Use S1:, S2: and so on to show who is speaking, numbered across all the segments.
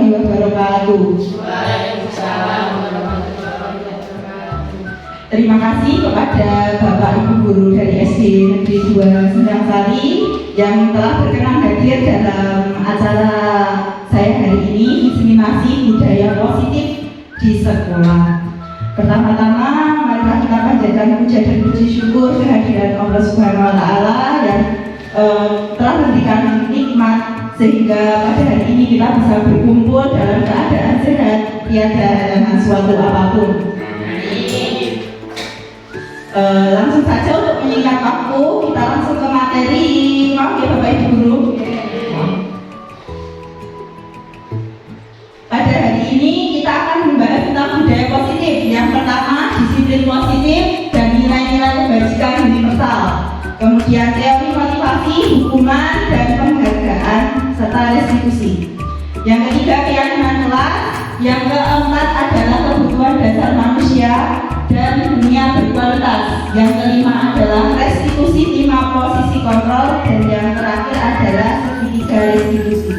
S1: warahmatullahi wabarakatuh.
S2: Waalaikumsalam warahmatullahi wabarakatuh.
S1: Terima kasih kepada Bapak Ibu Guru dari SD Negeri 2 Sendangsari yang telah berkenan hadir dalam acara saya hari ini, diseminasi budaya positif di sekolah. Pertama-tama marilah kita panjatkan puja dan puji syukur kehadiran Allah Subhanahu wa Ta'ala yang telah memberikan nikmat sehingga pada hari ini kita bisa berkumpul dalam keadaan sehat, tiada halangan suatu apapun. Langsung saja untuk menyingkat waktu, kita langsung ke materi. Maaf ya Bapak Ibu Guru. Pada hari ini kita akan membahas tentang budaya positif. Yang pertama, disiplin positif dan nilai-nilai kebajikan universal. Kemudian teori motivasi, hukuman dan penghargaan serta restitusi. Yang ketiga, keyakinan kelas. Yang keempat adalah kebutuhan dasar manusia dan dunia berkualitas. Yang kelima adalah restitusi 5 posisi kontrol, dan yang terakhir adalah segitiga restitusi.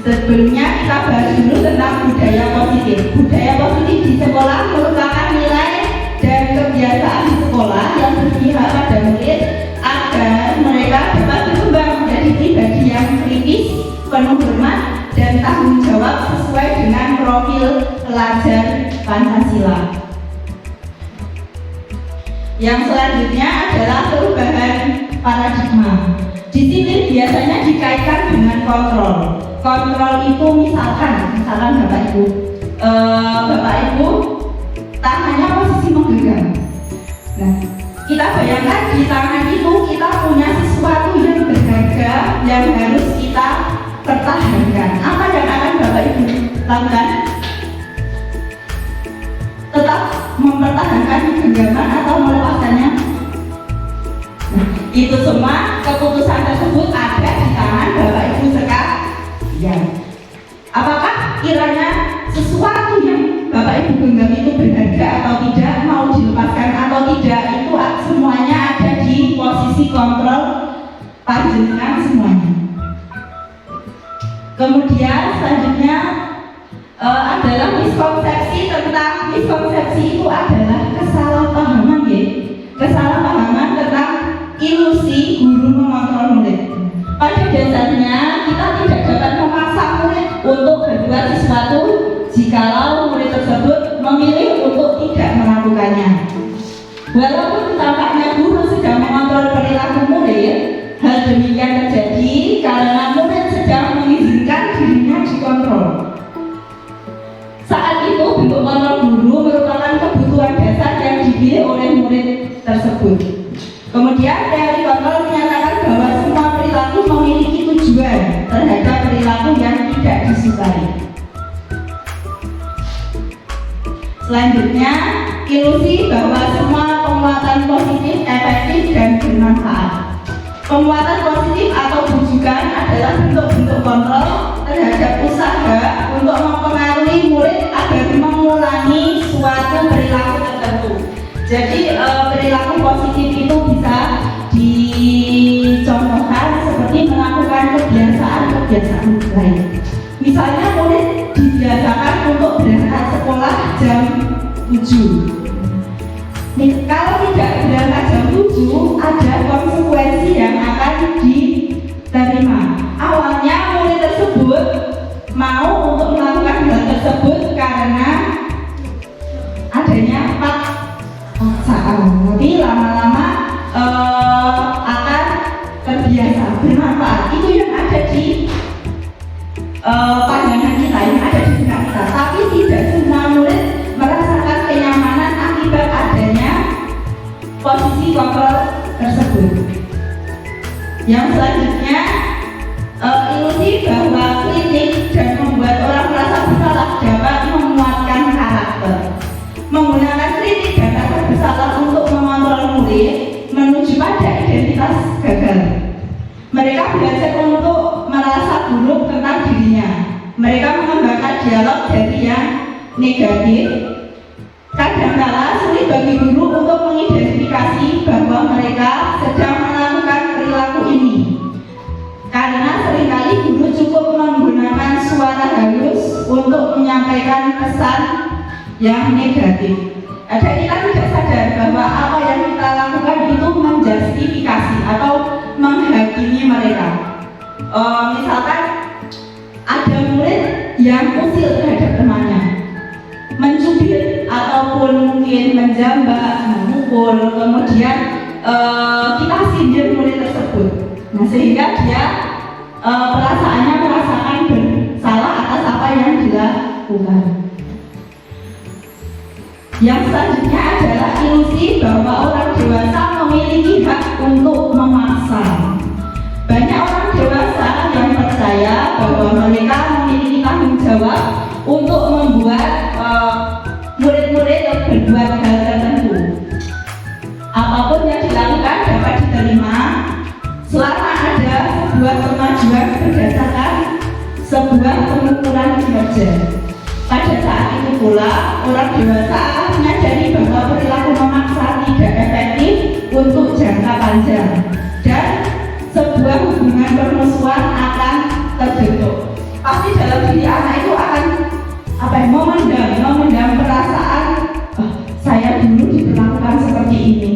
S1: Sebelumnya kita bahas dulu tentang budaya positif. Budaya positif di sekolah merupakan nilai dan kebiasaan di sekolah yang berpihak pada murid agar mereka dapat berkembang menjadi pribadi yang kritis, penuh hormat dan tanggung jawab sesuai dengan profil pelajar Pancasila. Yang selanjutnya adalah perubahan paradigma. Disiplin biasanya dikaitkan dengan kontrol. Kontrol itu misalkan Bapak Ibu tangannya posisi menggenggam. Nah, kita bayangkan di tangan itu kita punya sesuatu yang berharga yang harus kita pertahankan. Apa yang akan Bapak Ibu lakukan? Tetap mempertahankan genggaman atau melepaskannya? Nah, itu semua keputusan tersebut ada di tangan Bapak Ibu sekalian. Apakah kiranya sesuatu yang Bapak Ibu genggam itu berharga atau tidak, mau dilepaskan atau tidak, itu semuanya ada di posisi kontrol panjenengan semuanya. Kemudian selanjutnya adalah miskonsepsi. Tentang miskonsepsi itu adalah kesalahpahaman ya. Kesalahpahaman tentang ilusi guru mengontrol murid. Pada dasarnya kita tidak dapat memaksa murid untuk berbuat sesuatu jikalau murid tersebut memilih untuk tidak melakukannya. Walaupun tampaknya guru sedang mengontrol perilaku murid, hal demikian terjadi karena murid sedang mengizinkan dirinya dikontrol. Saat itu bentuk kontrol guru merupakan kebutuhan dasar yang dipilih oleh murid tersebut. Kemudian teori kontrol menyatakan bahwa semua perilaku memiliki tujuan terhadap perilaku yang tidak disukai. Selanjutnya, ilusi bahwa semua penguatan positif efektif dan bermanfaat. Penguatan positif atau bujukan adalah bentuk-bentuk kontrol terhadap usaha untuk mempengaruhi murid agar mengulangi suatu perilaku tertentu. Jadi perilaku positif itu bisa dicontohkan seperti melakukan kebiasaan-kebiasaan lain. Misalnya murid dibiasakan untuk berangkat sekolah jam 7. Kalau tidak berangkat jam 7, ada konsekuensi yang akan diterima. Awalnya murid tersebut mau untuk melakukan hal tersebut karena adanya paksaan, tapi lama-lama akan terbiasa, bermanfaat. Itu yang ada di pandangan kita, yang ada di benak kita. Tapi tidak semua murid merasakan kenyamanan akibat adanya posisi kontrol tersebut. Yang selanjutnya, ilusi bahwa kritik dan membuat orang merasa bersalah dapat menguatkan karakter. Menggunakan kritik dan rasa bersalah untuk mengontrol murid menuju pada identitas gagal. Mereka belajar untuk merasa buruk tentang dirinya. Mereka mengembangkan dialog dari yang negatif. Kadangkala sulit bagi guru untuk mengidentifikasi bahwa mereka sedang melakukan perilaku ini, karena seringkali untuk menyampaikan pesan yang negatif. Ada kita tidak sadar bahwa apa yang kita lakukan itu menjustifikasi atau menghakimi mereka. Misalkan ada murid yang usil terhadap temannya, mencubit ataupun mungkin menjambak, memukul, kemudian kita sindir murid tersebut. Nah, sehingga dia perasaannya merasakan bersalah atas apa yang dilakukan. Yang selanjutnya adalah ilusi bahwa orang dewasa memiliki hak untuk memaksa. Banyak orang dewasa yang percaya bahwa mereka memiliki tanggung jawab untuk membuat murid-murid berbuat hal tertentu. Apapun yang dilakukan dapat diterima selama ada sebuah kemajuan berdasarkan sebuah pengukuran kinerja. Pada saat itu pula, orang dewasa akan menyadari bahwa perilaku memaksa tidak efektif untuk jangka panjang dan sebuah hubungan permusuhan akan terbentuk. Pasti dalam diri anak itu akan memendam perasaan saya dulu diperlakukan seperti ini.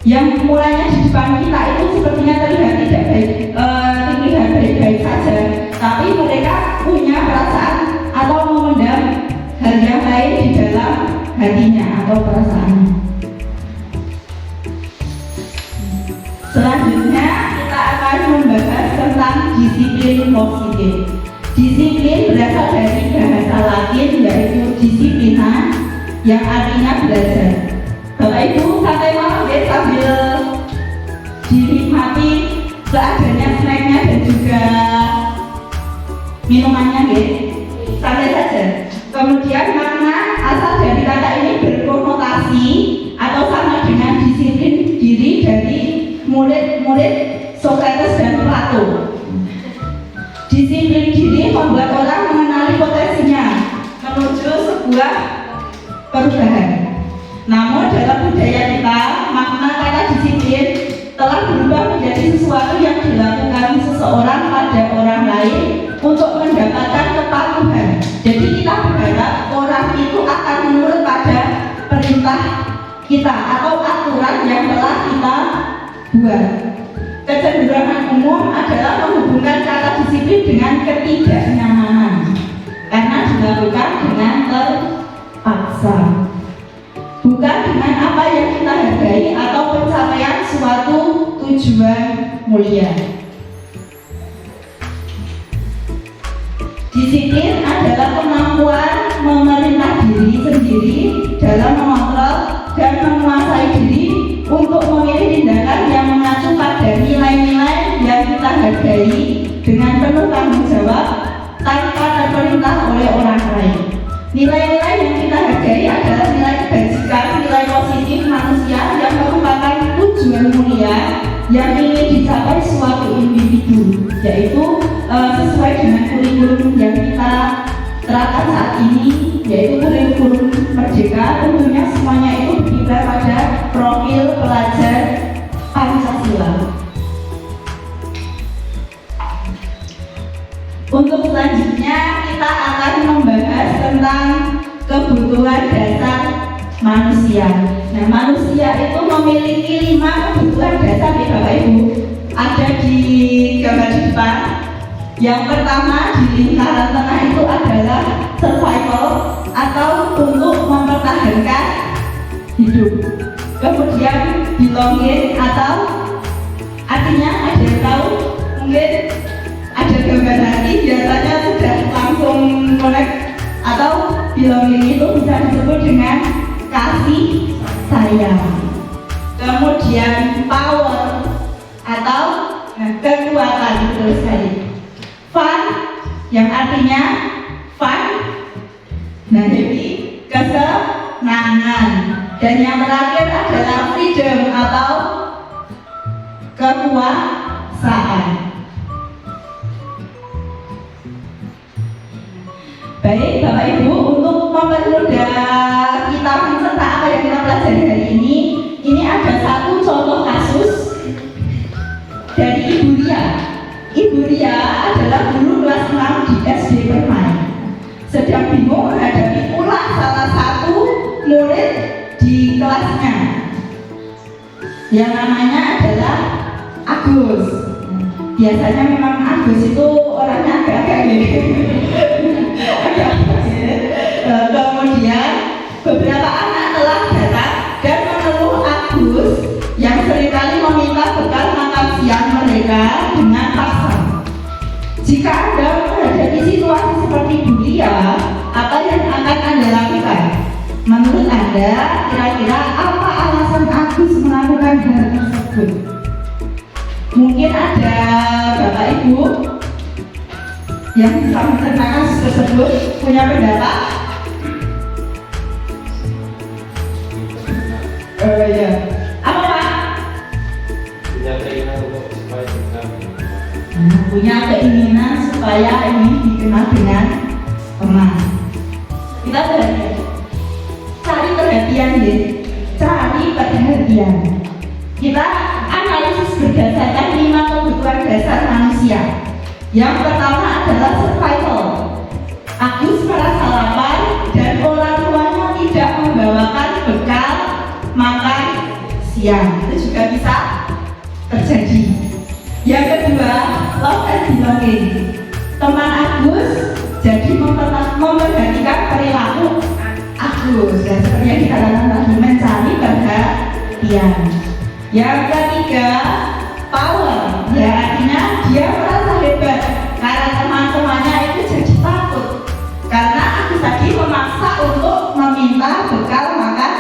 S1: Yang mulanya di depan kita itu sepertinya terlihat tidak baik-baik saja, tapi mereka punya perasaan atau memendam hal yang lain di dalam hatinya atau perasaannya. Selanjutnya kita akan membahas tentang disiplin positif. Disiplin berasal dari bahasa Latin yaitu disiplina, yang artinya belajar. Bapak Ibu santai malam ya, sambil dinikmati seadanya snacknya dan juga minumannya ya. Santai saja. Kemudian makna asal dari kata ini berkonotasi atau sama dengan disiplin diri dari murid-murid Socrates dan Plato. Disiplin diri membuat orang mengenali potensinya menuju sebuah perubahan. Namun dalam budaya kita, makna kata disiplin telah berubah menjadi sesuatu yang dilakukan seseorang pada orang lain untuk mendapatkan kepatuhan. Jadi kita berharap orang itu akan menurut pada perintah kita atau aturan yang telah kita buat. Kecenderungan umum adalah menghubungkan kata disiplin dengan ketidaknyamanan karena dilakukan dengan terpaksa, bukan dengan apa yang kita hargai atau pencapaian suatu tujuan mulia. Disiplin adalah kemampuan memerintah diri sendiri dalam mengontrol dan menguasai diri untuk memilih tindakan yang mengacu pada nilai-nilai yang kita hargai dengan penuh tanggung jawab tanpa terperintah oleh orang lain. Nilai-nilai yang kita hargai adalah nilai kebajikan, nilai positif manusia yang merupakan tujuan mulia yang ingin dicapai suatu individu, yaitu sesuai dengan kurikulum yang kita terapkan saat ini, yaitu kurikulum Merdeka. Tentunya semuanya itu berkiblat pada profil pelajar Pancasila. Untuk selanjutnya kita akan membahas tentang kebutuhan dasar manusia. Nah, manusia itu memiliki 5 kebutuhan dasar ya Bapak Ibu. Ada di gambar di depan. Yang pertama di lingkaran tengah itu adalah survival atau untuk mempertahankan hidup. Kemudian belonging atau artinya ada yang tahu, mungkin ada gambar hati biasanya sudah langsung connect, atau belonging itu bisa disebut dengan kasih sayang. Kemudian power atau kekuatan, betul sekali. Fun yang artinya fun, nah jadi kesenangan. Dan yang terakhir adalah freedom atau kekuasaan. Baik Bapak Ibu, untuk mempermudah kita tentang apa yang kita pelajari hari ini ada satu contoh kasus dari Ibu Ria. Ibu Ria adalah guru kelas 6 di SD Permai. sedang bingung menghadapi ulah salah satu murid di kelasnya yang namanya adalah Agus. Biasanya memang Agus itu orangnya agak-agak gitu. Kemudian beberapa anak telah datang dan mengeluh Agus yang seringkali meminta bekal makan siang mereka dengan paksa. Jika Anda menghadapi situasi seperti Bulia, apa yang akan Anda lakukan? Menurut Anda, kira-kira apa alasan Agus melakukan hal tersebut? Mungkin ada Bapak Ibu yang bisa menceritakan kasus tersebut, punya pendapat? Ya. Apa Pak?
S3: Punya keinginan untuk supaya kita
S1: punya keinginan supaya ini dikenal dengan teman. Kita cari perhatian ya, cari perhatian. Kita analisis berdasarkan 5 kebutuhan dasar manusia. Yang pertama adalah survival. Agus merasa lapar dan orang tuanya tidak membawakan bekal makan siang. Itu juga bisa terjadi. Yang kedua, love and belonging. Teman Agus jadi memperhatikan perilaku Agus dan seperti yang dikatakan tadi, mencari perhatian. Yang ketiga, power. Ya, artinya dia merasa hebat karena teman-temannya itu jadi takut karena Agus tadi memaksa untuk meminta bekal makan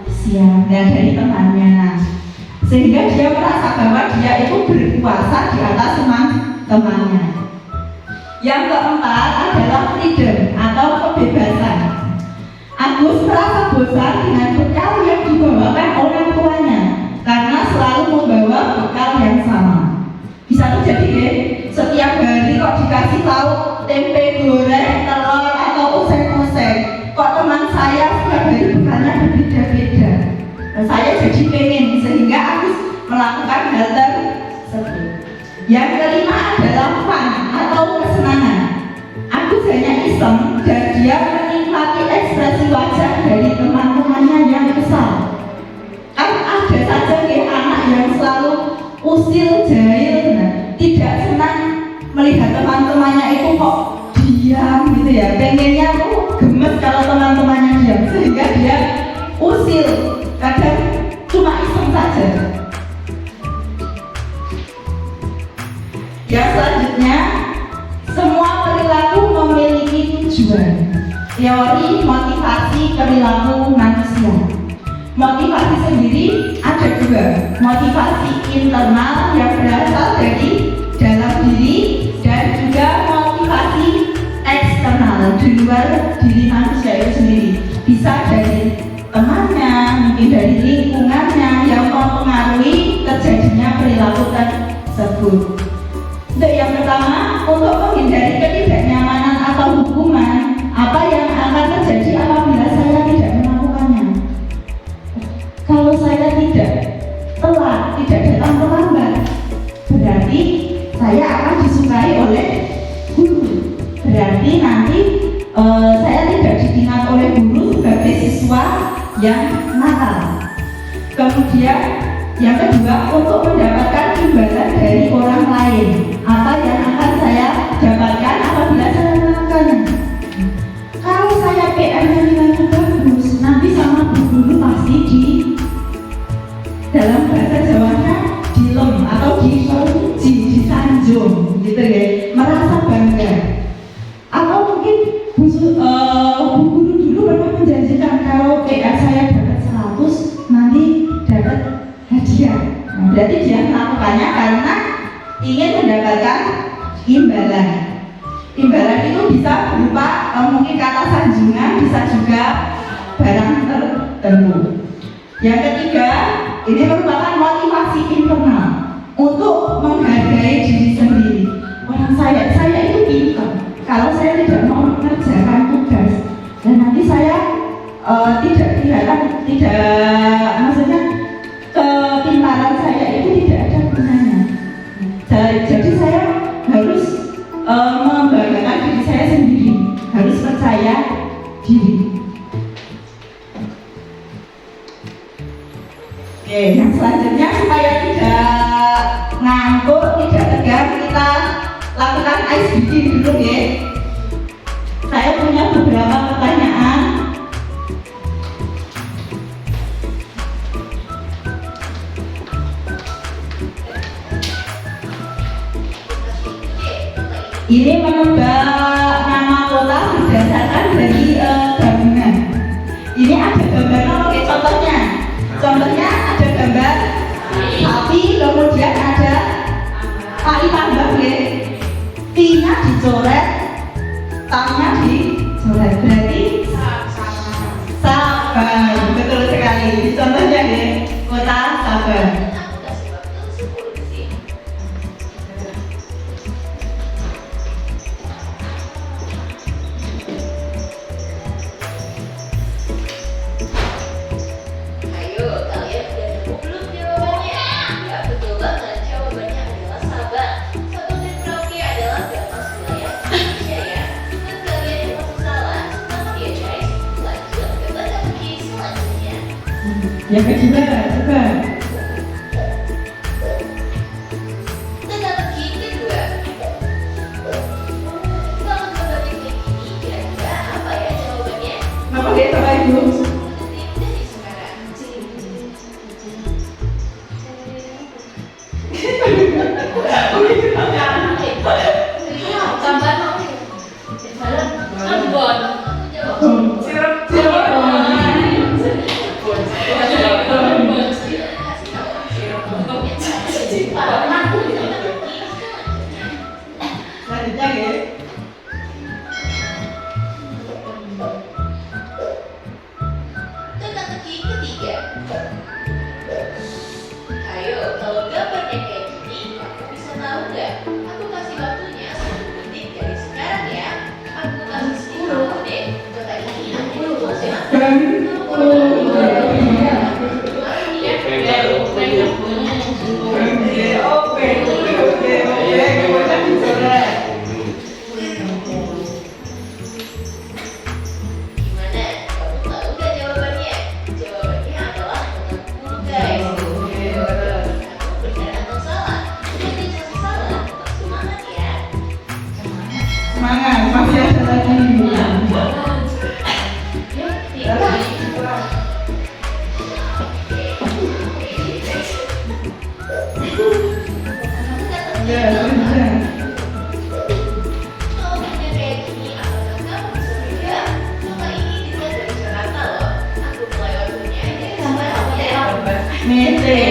S1: siang dan dari temannya, sehingga dia merasa bahwa dia itu berkuasa di atas teman-temannya. Yang keempat adalah freedom atau kebebasan. Agus merasa bosan dengan bekal yang dibawakan orang tuanya karena selalu membawa bekal yang sama. Bisa terjadi ya, setiap hari kok dikasih lauk, tempe goreng, telur atau oseng-oseng. Kok teman saya setiap hari bekalnya berbeda-beda. Saya jadi pengen, sehingga Agus melakukan hal tersebut. Yang kelima adalah fun atau kesenangan. Agus hanya iseng dan dia menikmati ekspresi wajah dari teman-temannya yang kesal. Kan ada saja anak yang selalu usil jahil, tidak senang melihat teman-temannya itu kok diam gitu ya. Pengennya tuh gemes kalau teman-temannya diam, sehingga dia usil. Kadang cuma iseng saja. Yang selanjutnya, semua perilaku memiliki tujuan. Teori motivasi perilaku manusia. Motivasi sendiri ada dua, motivasi internal yang berasal dari dalam diri dan juga motivasi eksternal di luar diri manusia itu sendiri. Bisa dari temannya, mungkin dari lingkungannya yang mempengaruhi terjadinya perilaku tersebut. Untuk yang pertama, untuk menghindari ketidaknyamanan atau hukuman, apa yang akan terjadi apabila saya tidak melakukannya? Kalau saya tidak telat, tidak datang terlambat, berarti saya akan disukai oleh guru. Berarti nanti saya tidak diingat oleh guru sebagai siswa yang nakal. Kemudian yang kedua, untuk mendapatkan imbalan dari orang lain, apa yang akan saya dapatkan apabila saya melakukannya? Kalau saya PM-nya nilainya bagus, nanti sama bu guru pasti dalam bahasa Jawanya dilem atau disanjung gitu ya, merasa bangga. Atau mungkin bu guru dulu pernah menjanjikan kalau PR saya dapat 100 nanti dapat hadiah. Nah, berarti dia melakukannya karena ingin mendapatkan imbalan. Imbalan itu bisa berupa mungkin kata sanjungan, bisa juga barang tertentu. Yang ketiga, ini merupakan motivasi internal untuk menghargai diri sendiri. Orang saya itu pintar. Kalau saya tidak mau mengerjakan tugas dan nanti saya tidak maksudnya kepintaran saya itu tidak ada gunanya. Jadi saya harus membanggakan diri saya sendiri, harus percaya selanjutnya supaya tidak ngantuk, tidak tegang, kita lakukan ice breathing dulu ya. Saya punya beberapa pertanyaan. Ini menebak nama kota berdasarkan dari gabungan. Ini ada gambar oke, contohnya. Contohnya ada gambar sapi, kemudian ada kali tambah ya. T-nya dicoret, T-nya dicoret. Berarti Sabar. Betul sekali. Contohnya ya, kota Sabar. Yang kedua, coba.
S2: Teka-teki kedua. Kalau gambarnya kayak gini, kira-kira apa ya jawabannya?
S1: Apa dia coba ibu?
S2: 10 detik dari sekarang. Gambar Ambon.
S1: Selanjutnya ya.
S2: Teka-teki ketiga. Ayo, kalau gambarnya kayak gini, kamu bisa tahu nggak? Aku kasih waktunya 1 detik dari sekarang ya. Aku kasih 10 menit. Kata ini aku masih Gimana? Kamu tahu nggak jawabannya? Jawabannya adalah 60 guys. Kamu benar atau salah? Jika dikasih salah, tetap semangat ya.
S1: Semangat, masih ada lagi. Ya, sudah.
S2: Kalau punya kayak gini, apakah kamu bisa juga? Coba ini dilihat dari Jakarta loh. Aku mulai waktunya dari sekarang ya.
S1: Mete.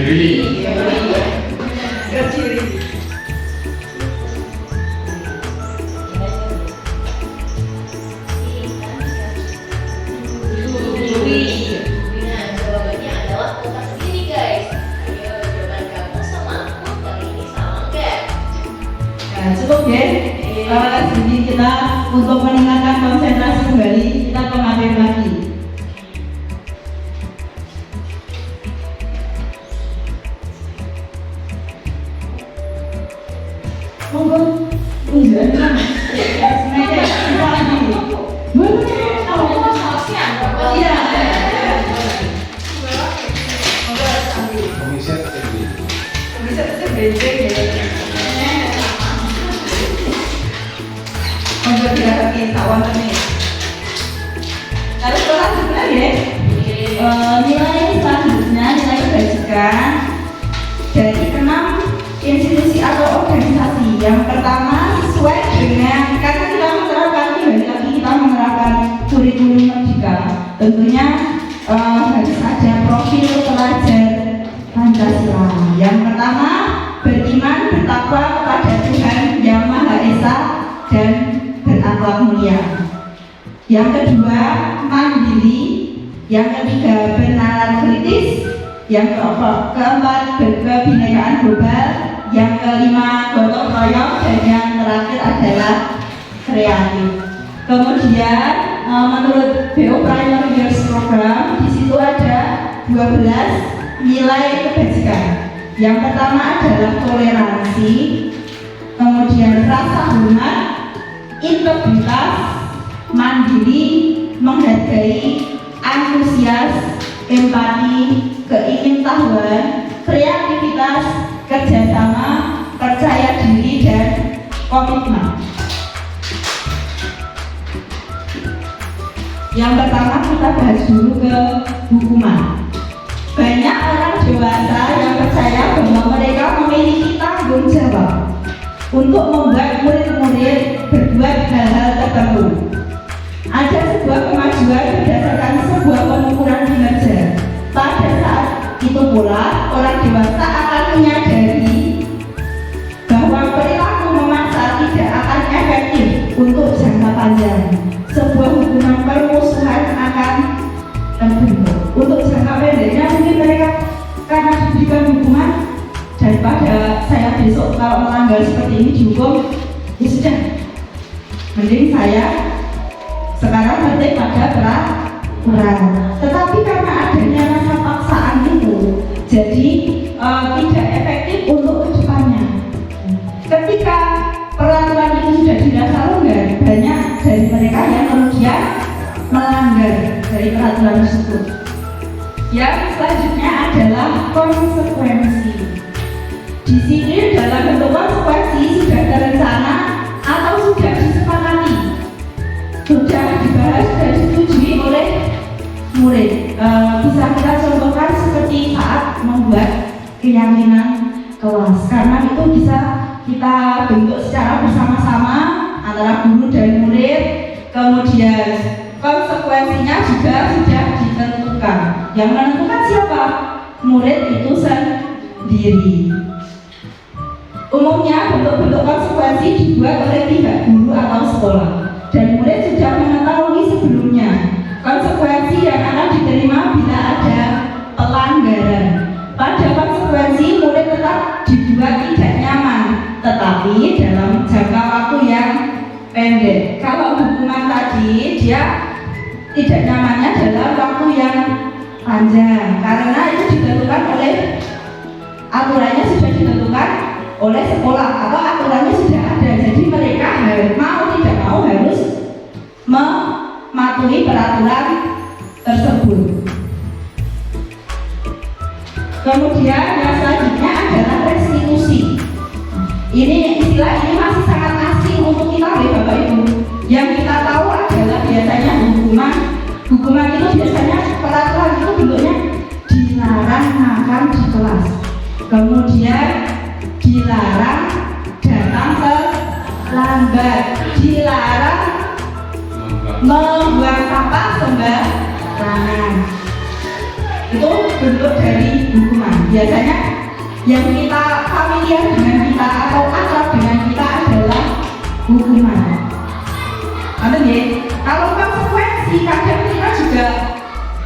S3: Kiri.
S1: Ke kiri.
S2: Nah, jawabannya adalah kota sendiri guys. Ayo, jawaban kamu sama aku kali ini sama enggak?
S1: Nah, cukup ya. Jadi kita untuk meningkatkan konsentrasi kembali kita pengambil lagi. Monggo, enggak. Sebenarnya kita lagi. Iya.
S3: Komisi tinggi.
S1: Bisa beda ya. Monggo dirahasi kawan nih. Harus kelas sebenarnya ya. Nilai selanjutnya nilai kebajikan dari 6 institusi atau organisasi. Yang pertama sesuai dengan karena kita menerapkan lagi kita menerapkan kurikulum merdeka. Tentunya harus ada profil pelajar Pancasila. Yang pertama beriman bertakwa kepada Tuhan Yang Maha Esa dan berakhlak mulia. Yang kedua mandiri. Yang ketiga bernalar kritis. Yang keempat berkebinekaan global. Yang kelima gotong royong dan yang terakhir adalah kreatif. Kemudian menurut BO Primary Years Program di situ ada 12 nilai kebajikan. Yang pertama adalah toleransi, kemudian rasa hormat, integritas, mandiri, menghargai, antusias, empati, keingintahuan, kreativitas, kerjasama, percaya diri, dan komitmen. Yang pertama kita bahas dulu ke hukuman. Banyak orang dewasa yang percaya bahwa mereka memiliki tanggung jawab untuk membuat murid-murid berbuat hal-hal tertentu. Ada sebuah kemajuan berdasarkan sebuah pengukuran kinerja. Pada saat itu pula orang dewasa akan menyadari bahwa perilaku memaksa tidak akan efektif untuk jangka panjang. Sebuah hubungan permusuhan akan terbentuk. Untuk jangka pendeknya mungkin mereka karena diberikan hukuman daripada saya besok kalau melanggar seperti ini dihukum, ya sudah, mending saya sekarang berhenti pada peraturan. Tetapi karena adanya rasa paksaan itu, jadi tidak efektif untuk kedepannya. Ketika peraturan itu sudah dirasa longgar, banyak dari mereka yang kemudian melanggar dari peraturan tersebut. Yang selanjutnya adalah konsekuensi. Di sini dalam bentuk konsekuensi sudah terencana atau sudah disepakati, sudah dibahas dan disetujui oleh murid. Bisa kita contohkan seperti saat membuat keyakinan kelas, karena itu bisa kita bentuk secara bersama-sama antara guru dan murid. Kemudian konsekuensinya juga sudah ditentukan. Yang menentukan siapa? Murid itu sendiri. Umumnya bentuk-bentuk konsekuensi dibuat oleh pihak guru atau sekolah, dan murid sudah mengetahui sebelumnya konsekuensi yang akan diterima bila ada pelanggaran. Pada konsekuensi murid tetap dibuat tidak nyaman, tetapi dalam jangka waktu yang pendek. Kalau hukuman tadi dia tidak nyamannya dalam waktu yang panjang, karena itu ditentukan oleh aturannya sudah ditentukan oleh sekolah atau aturannya sudah ada. Jadi mereka mau tidak mau harus mematuhi peraturan tersebut. Kemudian yang selanjutnya adalah restitusi. Ini istilah ini masih sangat asing untuk kita ya Bapak Ibu. Yang kita tahu adalah biasanya hukuman itu biasanya peraturan itu bentuknya dilarang makan di kelas, kemudian dilarang datang terlambat, dilarang membuang sampah sembarangan. Itu bentuk dari hukuman. Biasanya yang kita familiar dengan kita atau akrab dengan kita adalah hukuman. Kalau konsekuensi kadang kita juga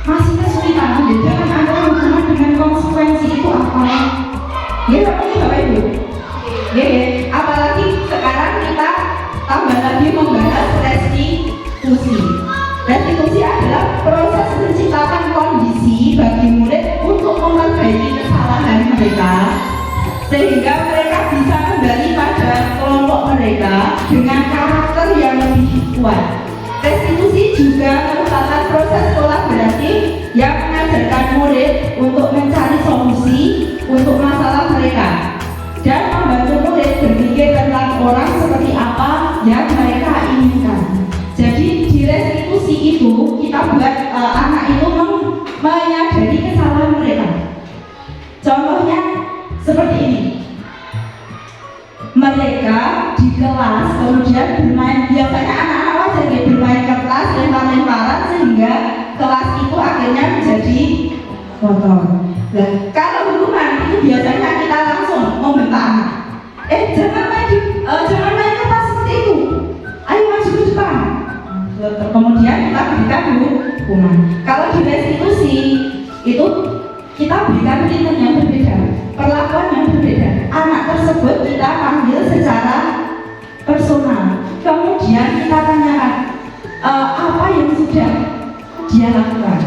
S1: masih kesulitan membedakan antara hukuman dengan konsekuensi itu apa. Ya, Bapak Ibu. Ya, apalagi sekarang kita tambah lagi membahas restitusi. Restitusi adalah proses menciptakan kondisi bagi murid untuk memperbaiki kesalahan mereka sehingga mereka bisa kembali pada kelompok mereka dengan karakter yang lebih kuat. Restitusi juga merupakan proses kolaboratif yang mengajarkan murid untuk mencari solusi untuk masalah mereka dan membantu murid berpikir tentang orang seperti apa yang mereka inginkan. Jadi di restitusi itu kita buat anak itu menyadari kesalahan mereka. Contohnya seperti ini. Mereka di kelas kemudian bermain, biasanya anak-anak wajar bermain ke kelas lempar-lemparan sehingga kelas itu akhirnya menjadi kotor. Nah, kalau hukuman itu biasanya kita langsung membentak anak. Jangan main ke kelas seperti itu. Ayo maju ke depan. Kemudian kita berikan hukuman. Kalau di restitusi itu kita berikan treatment yang berbeda, perlakuan yang berbeda. Anak tersebut kita panggil secara personal. Kemudian kita tanyakan apa yang sudah dia lakukan.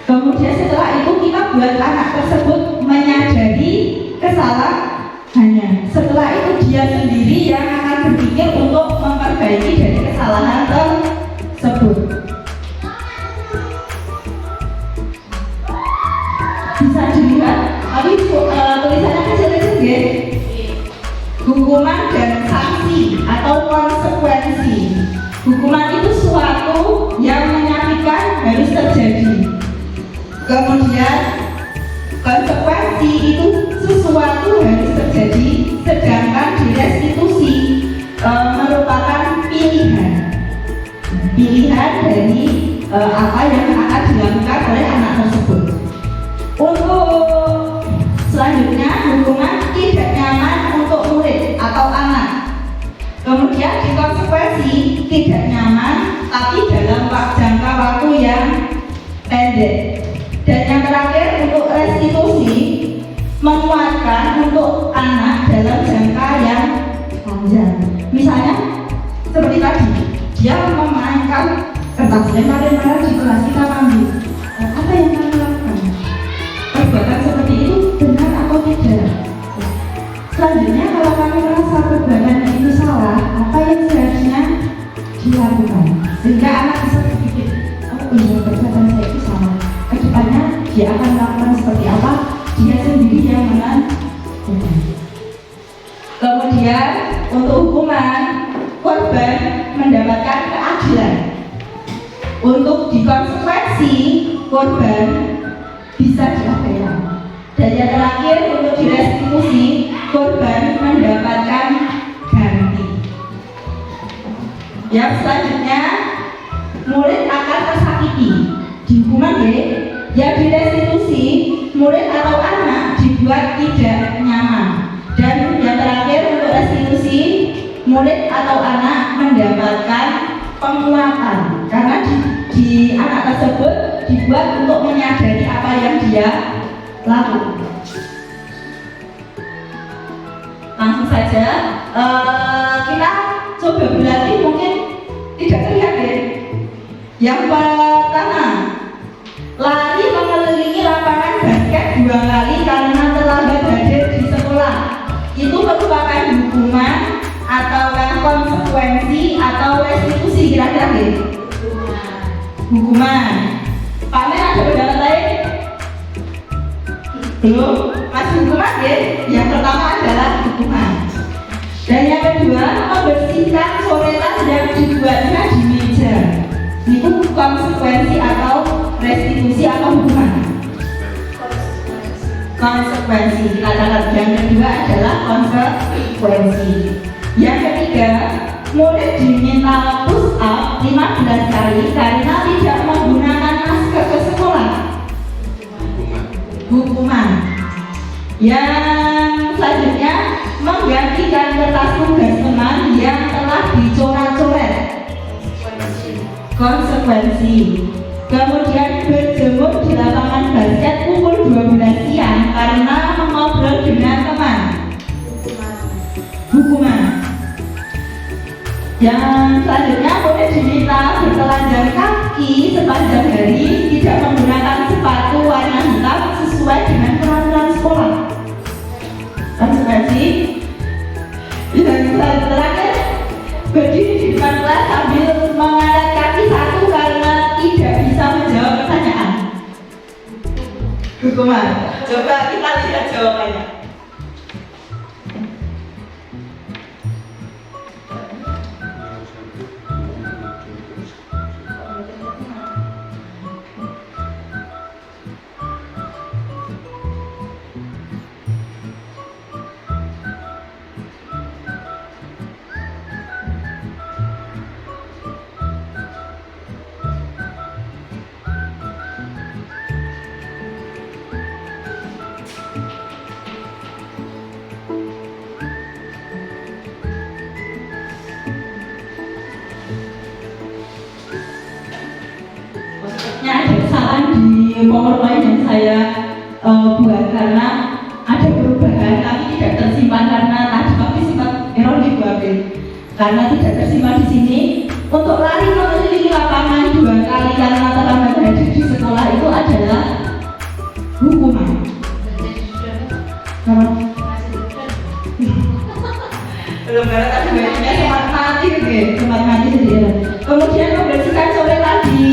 S1: Kemudian setelah itu kita buat anak tersebut menyadari kesalahannya. Setelah itu dia sendiri yang akan berpikir untuk memperbaiki dari kesalahan tersebut. Bisa dilihat, tapi tulisannya kecil-kecil ya. Hukuman dan sanksi atau konsekuensi. Hukuman itu suatu yang menyakitkan harus terjadi. Kemudian konsekuensi itu sesuatu harus terjadi, sedangkan di restitusi merupakan pilihan dari apa yang akan dilakukan oleh anak tersebut. Untuk selanjutnya, hukuman tidak nyaman untuk murid atau anak. Kemudian di konsekuensi tidak nyaman tapi dalam jangka waktu yang pendek. Dan yang terakhir, untuk restitusi menguatkan untuk anak dalam jangka yang panjang. Misalnya seperti tadi, dia memainkan kertas lempar-lemparan di kelas, kita panggil, apa yang kamu lakukan? Perbuatan seperti itu benar atau tidak? Selanjutnya, kalau kamu merasa perbuatan itu salah, apa yang seharusnya dilakukan? Sehingga anak bisa berpikir, oh iya, perbuatan saya itu salah. Kedepannya dia akan melakukan seperti apa? Dia sendiri yang menentukan. Kemudian untuk hukuman, korban mendapatkan keadilan. Untuk dikonsekuensi, korban bisa diabaikan. Dan yang terakhir, untuk direstitusi, korban mendapatkan ganti. Yang selanjutnya, murid akan tersakiti. Di hukuman yang direstitusi, murid atau anak dibuat tidak nyaman. Dan yang terakhir, untuk restitusi, murid atau anak mendapatkan penguatan karena di anak tersebut dibuat untuk menyadari apa yang dia lakukan. Langsung saja kita coba berlatih, mungkin tidak terlihat ya. Yang pertama, lari mengelilingi lapangan basket 2 kali karena terlambat hadir di sekolah. Itu merupakan hukuman atau konsekuensi atau restitusi, kira-kira ya? Hukuman. Pak Men, ada pendapat lain? Belum? Masih hukuman ya? Yang pertama adalah hukuman. Dan yang kedua, membersihkan coretan yang dibuatnya di meja. Itu konsekuensi atau restitusi atau hukuman? Konsekuensi. Kita catat. Yang kedua adalah konsekuensi. Yang ketiga, murid diminta push up 15 kali karena tidak menggunakan masker ke sekolah. hukuman. Yang selanjutnya, menggantikan kertas tugas teman yang telah dicoret-coret, konsekuensi. Kemudian berjemur di lapangan basket pukul 12 siang karena mengobrol dengan teman, hukuman. Yang selanjutnya, boleh diminta bertelanjang kaki sepanjang hari, tidak menggunakan sepatu warna hitam sesuai dengan peraturan sekolah, konsekuensi. Yang terakhir, berdiri di depan kelas sambil mengangkat kaki satu karena tidak bisa menjawab pertanyaan, hukuman. Coba kita lihat jawabannya. Ada kesalahan di PowerPoint yang saya buat karena ada perubahan tapi tidak tersimpan karena tadi kami sempat error di Babel karena tidak tersimpan di sini. Untuk lari mengelilingi lapangan 2 kali karena terlambat hadir di sekolah itu adalah hukuman. Belum karena tadi bayinya sempat mati gitu, sempat mati sendiri. Kemudian membersihkan coretan di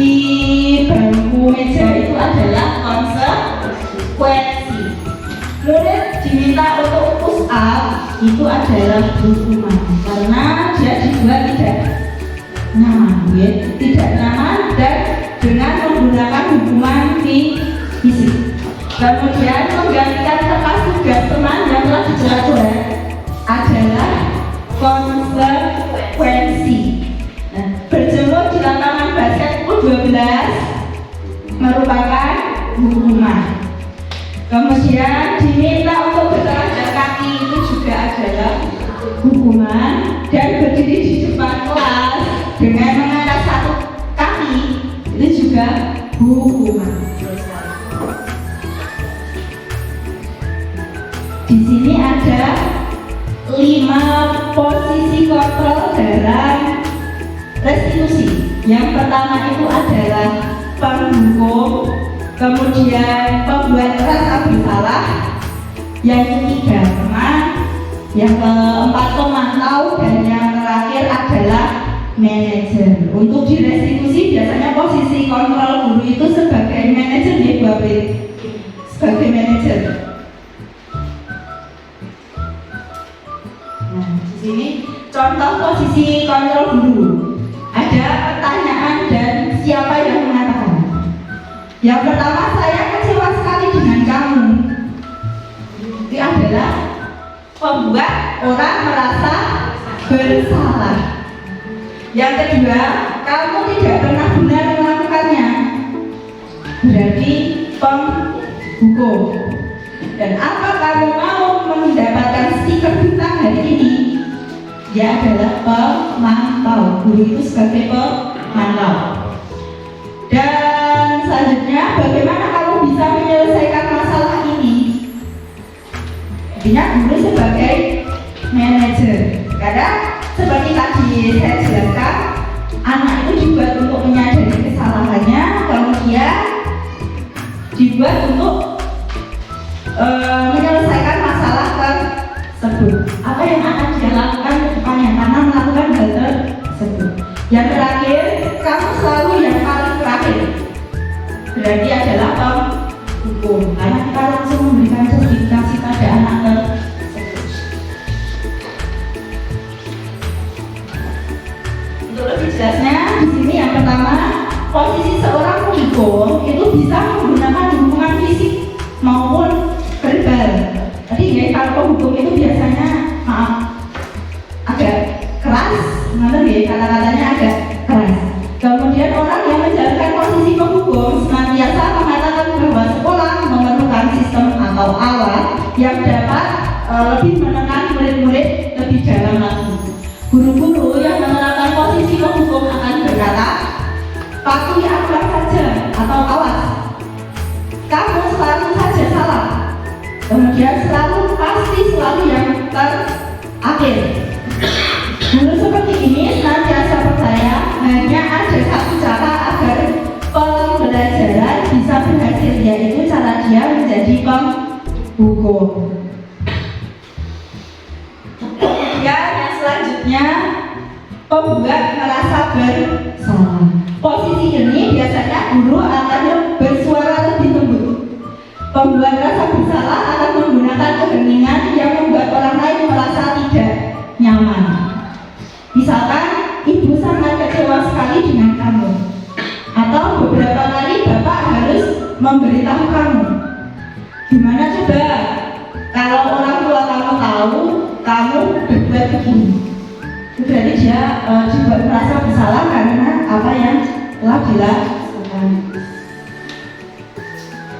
S1: bangku meja itu adalah konsekuensi. Murid diminta untuk push up itu adalah hukuman karena dia dibuat tidak nyaman, tidak nyaman dan dengan menggunakan hukuman fisik. Kemudian menggantikan kertas tugas teman yang telah dicoret-coret adalah konsekuensi. Nah, berjemur di lapangan basket pukul 12 merupakan hukuman. Kemudian diminta untuk bertelanjang kaki itu juga adalah hukuman dan berdiri di depan kelas dengan mengangkat satu kaki itu juga hukuman. Di sini ada 5 posisi kontrol dalam restitusi. Yang pertama itu adalah penghukum, kemudian pembuat rasa bersalah, yang ketiga teman, yang keempat pemantau, dan yang terakhir adalah manajer. Untuk di restitusi biasanya posisi kontrol guru itu sebagai manajer di Babel, sebagai manajer. Nah, di sini contoh posisi kontrol guru. Ada pertanyaan dan siapa yang mengatakan. Yang pertama, saya kecewa sekali dengan kamu. Itu adalah membuat orang merasa bersalah. Yang kedua, kamu tidak pernah benar melakukannya. Berarti penghukum. Dan apa kamu mau mendapatkan stiker bintang hari ini? Dia adalah pemantau. Guru itu sebagai pemantau. Dan selanjutnya, bagaimana kamu bisa menyelesaikan masalah ini? Artinya guru sebagai manajer. Karena seperti tadi saya jelaskan, anak itu dibuat untuk menyadari kesalahannya, kemudian dibuat untuk menyelesaikan masalah tersebut. Apa yang akan dia lakukan ke depannya karena melakukan hal tersebut. Yang terakhir, kamu selalu yang paling terakhir. Berarti adalah penghukum karena kita langsung memberikan sertifikasi pada anak tersebut. Untuk lebih jelasnya, di sini yang pertama, posisi seorang penghukum itu bisa menggunakan hukuman fisik maupun verbal. Jadi ya, kalau penghukum itu biasanya agak keras, kata-katanya agak keras. Kemudian orang yang menjalankan posisi penghukum senantiasa mengatakan bahwa lebih menekan murid-murid lebih dalam lagi. Guru-guru yang menerapkan posisi menghukum akan berkata, patuhi aturan saja atau awas, kamu selalu saja salah. Kemudian pasti selalu yang terakhir. Guru seperti ini senantiasa percaya hanya ada satu cara agar pembelajaran bisa berhasil, yaitu cara dia menjadi penghukum. Kemudian yang selanjutnya, pembuat merasa bersalah. Posisi ini biasanya guru akan bersuara lebih lembut. Pembuat rasa bersalah akan menggunakan keheningan yang membuat orang lain merasa tidak nyaman. Misalkan, ibu sangat kecewa sekali dengan kamu, atau beberapa kali bapak harus memberitahu kamu. Gimana coba kalau orang tua kamu tahu kamu berbuat begini? Berarti dia juga merasa bersalah karena apa yang telah dilakukan.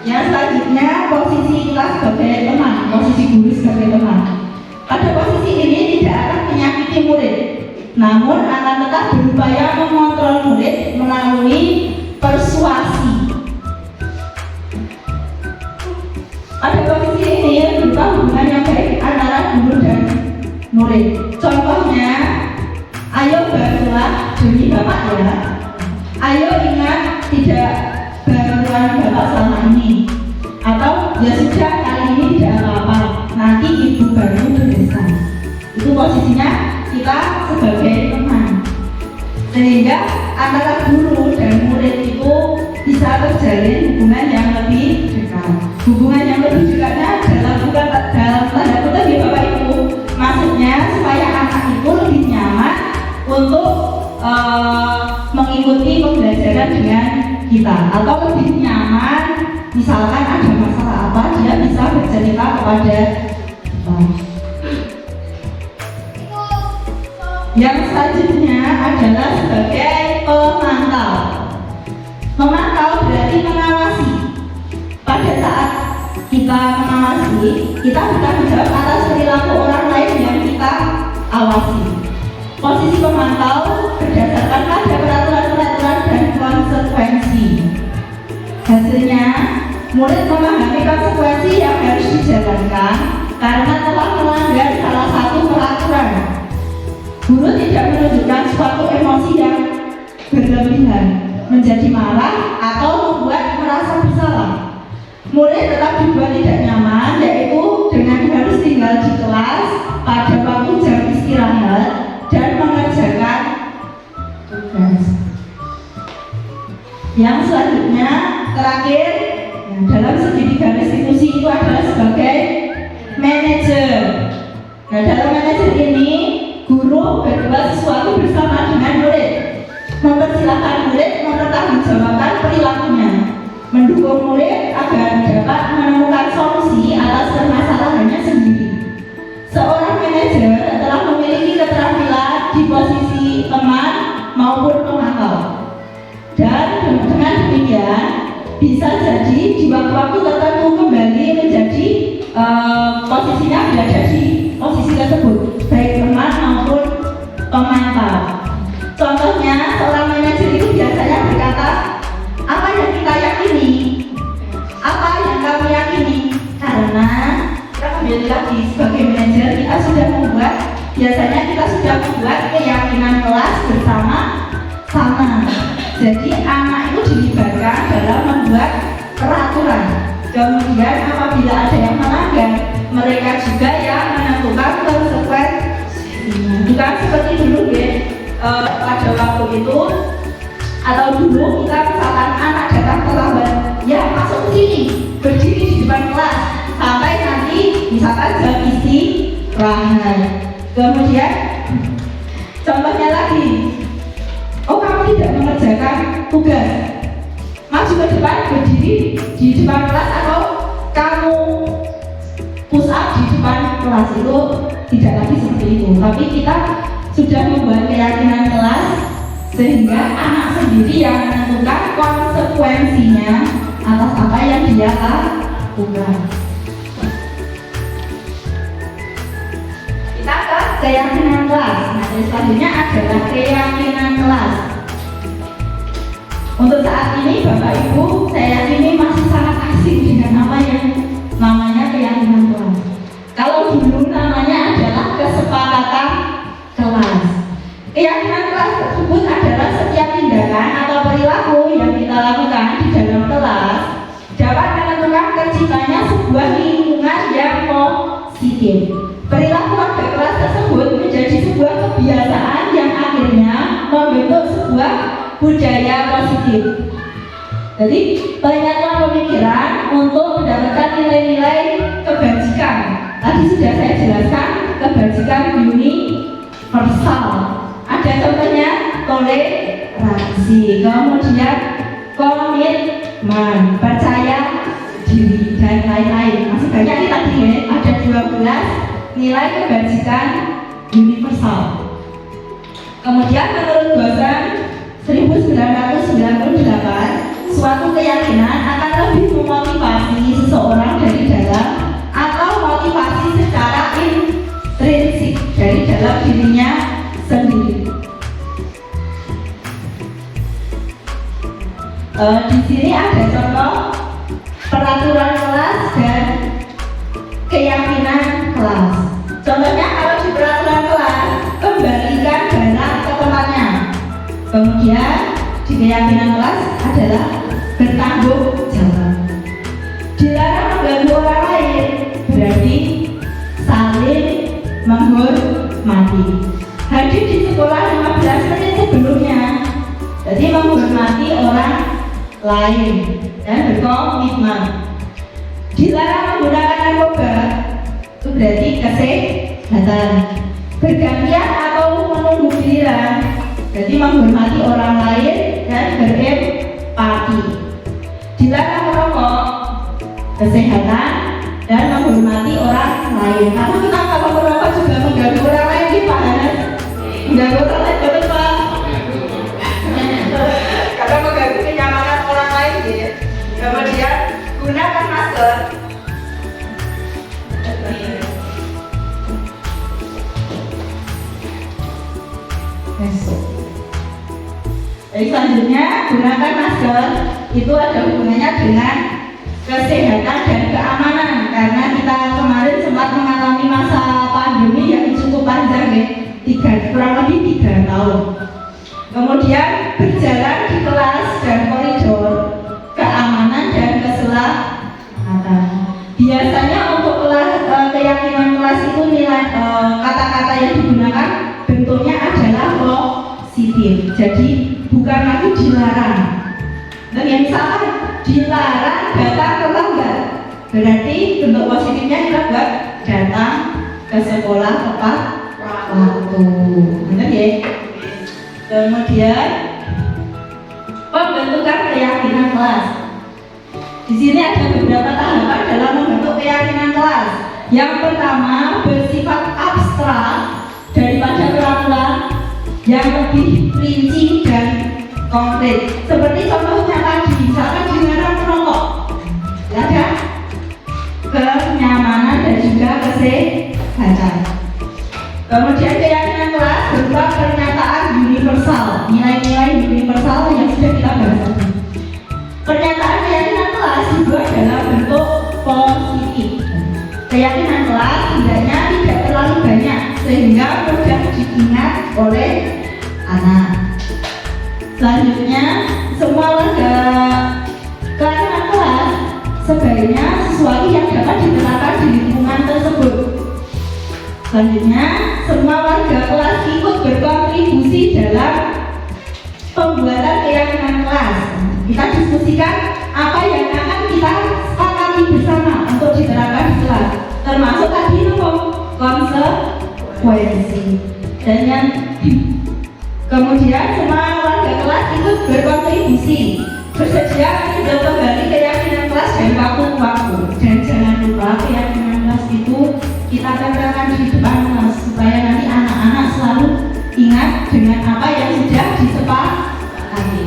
S1: Yang selanjutnya, posisi kita sebagai teman, posisi guru sebagai teman. Pada posisi ini tidak akan menyakiti murid, namun akan tetap berupaya mengontrol murid melalui persuasi. Pada posisi ini berupa hubungan yang baik antara guru dan murid. Contohnya, ayo bantulah demi bapak ya. Ayo ingat tidak bantuan bapak selama ini. Atau ya sudah, kali ini tidak apa-apa, nanti ibu bantu bereskan. Itu posisinya kita sebagai teman. Sehingga antara guru dan murid itu bisa terjalin hubungan yang lebih dekat. Hubungan yang lebih dekatnya bukan dalam tanda kutip ya Bapak Ibu. Maksudnya supaya anak itu lebih nyaman untuk mengikuti pembelajaran dengan kita, atau lebih nyaman misalkan ada masalah apa dia bisa bercerita kepada kita. Yang selanjutnya adalah sebagai pemantau. Memantau berarti mengawasi. Pada saat kita mengawasi, kita bertanggung jawab atas perilaku orang lain yang kita awasi. Posisi pemantau berdasarkan pada peraturan-peraturan dan konsekuensi. Hasilnya, murid memahami konsekuensi yang harus dijalankan karena telah melanggar salah satu peraturan. Guru tidak menunjukkan suatu emosi yang berlebihan, menjadi marah atau membuat merasa bersalah. Murid tetap dibuat tidak nyaman, yaitu dengan harus tinggal di kelas pada waktu jam istirahat dan mengerjakan tugas. Yang selanjutnya, terakhir, dalam segi tiga institusi itu adalah sebagai manajer. Nah, dalam manajer ini, guru berbuat sesuatu bersama dengan murid, mempersilahkan murid mempertanggungjawabkan perilakunya, mendukung murid agar dapat menemukan solusi atas permasalahannya sendiri. Seorang manajer telah memiliki keterampilan di posisi teman maupun pemantau, dan dengan demikian bisa jadi di waktu-waktu tertentu kembali menjadi posisinya berada di posisi tersebut, baik teman maupun pemantau. Contohnya, seorang manajer itu biasanya berkata, apa yang kita yakini, apa yang kamu yakini, karena kita kembali lagi sebagai manajer kita sudah membuat, biasanya kita sudah membuat keyakinan kelas bersama-sama. Jadi anak itu dilibatkan dalam membuat peraturan. Kemudian apabila ada yang melanggar, mereka juga yang menentukan konsekuensinya. Bukan seperti dulu ya, pada waktu itu atau dulu kita misalkan anak datang terlambat, ya masuk ke sini, berdiri di depan kelas sampai nanti misalkan jam istirahat. Kemudian contohnya lagi, oh kamu tidak mengerjakan tugas, maju ke depan berdiri di depan kelas, atau kamu push up di depan kelas. Itu tidak lagi seperti itu, tapi kita sudah membuat keyakinan kelas sehingga anak sendiri yang menentukan konsekuensinya atas apa yang dia lakukan. selanjutnya adalah keyakinan kelas. Untuk saat ini Bapak Ibu, saya yakini masih sangat asing dengan apa yang namanya keyakinan kelas. Kalau dulu namanya adalah kesepakatan kelas. Keyakinan kelas tersebut adalah setiap tindakan atau perilaku yang kita lakukan di dalam kelas dapat menentukan terciptanya sebuah lingkungan yang positif. Perilaku warga kelas tersebut menjadi sebuah kebiasaan yang akhirnya membentuk sebuah budaya positif. Jadi penyatuan pemikiran untuk mendapatkan nilai-nilai kebajikan. Tadi sudah saya jelaskan kebajikan universal. Ada contohnya toleransi, kemudian komitmen, percaya diri dan lain-lain. Masih banyak nih tadi ya, ada 12 nilai kebajikan universal. Kemudian menurut dosen 1998, suatu keyakinan akan lebih memotivasi seseorang dari dalam atau motivasi secara intrinsik dari dalam dirinya sendiri. Di sini ada contoh peraturan kelas dan keyakinan kelas. Contohnya kalau di peraturan kelas, kembalikan barang ke tempatnya. Kemudian di keyakinan kelas adalah bertanggung jawab. Dilarang mengganggu orang lain, berarti saling menghormati. Hadir di sekolah 15 menit sebelumnya, jadi menghormati orang lain dan berkomitmen. Dilarang menggunakan narkoba, itu berarti kesehatan. Bergantian atau menunggu giliran, jadi menghormati orang lain dan berempati. Dilarang merokok, kesehatan dan menghormati orang lain. Karena kita kalau merokok juga mengganggu orang lain, gimana? Mengganggu orang lain, betul Pak? Karena mengganggu kenyamanan orang lain, ya. Kemudian gunakan masker. Jadi selanjutnya gunakan masker itu ada hubungannya dengan kesehatan dan keamanan, karena kita kemarin sempat mengalami masa pandemi yang cukup panjang ya, kurang lebih 3 tahun. Kemudian berjalan di kelas dan koridor, keamanan dan keselamatan. Biasanya untuk keyakinan kelas itu nilai kata-kata yang digunakan bentuknya adalah positif. Jadi bukan lagi dilarang. Dan yang misalkan dilarang datang terlambat, berarti bentuk positifnya kita buat datang ke sekolah tepat waktu. Benar ya? Kemudian pembentukan keyakinan kelas. Di sini ada beberapa tahapan dalam membentuk keyakinan kelas. Yang pertama bersifat abstrak daripada peraturan yang lebih rinci dan konkret. Seperti contohnya tadi, misalkan dilarang merokok, ada kenyamanan dan juga kesehatan. Kemudian keyakinan kelas berupa pernyataan universal, nilai-nilai universal yang sudah kita bahas tadi. Pernyataan keyakinan kelas juga dalam bentuk positif. Keyakinan kelas tidaknya tidak terlalu banyak sehingga mudah diingat oleh anak. Selanjutnya, semua warga keyakinan kelas sebaiknya sesuatu yang dapat diterapkan di lingkungan tersebut. Selanjutnya, semua warga kelas ikut berkontribusi dalam pembuatan keyakinan kelas. Kita diskusikan apa yang akan kita sepakati bersama untuk diterapkan di kelas, termasuk tadi konsekuensi. Dan yang kemudian semua warga kelas ikut berkontribusi, bersedia menunjukkan kembali keyakinan kelas dari waktu ke waktu. Dan jangan lupa keyakinan kelas itu kita tempelkan di depan kelas supaya nanti anak-anak selalu ingat dengan apa yang sudah disepakati.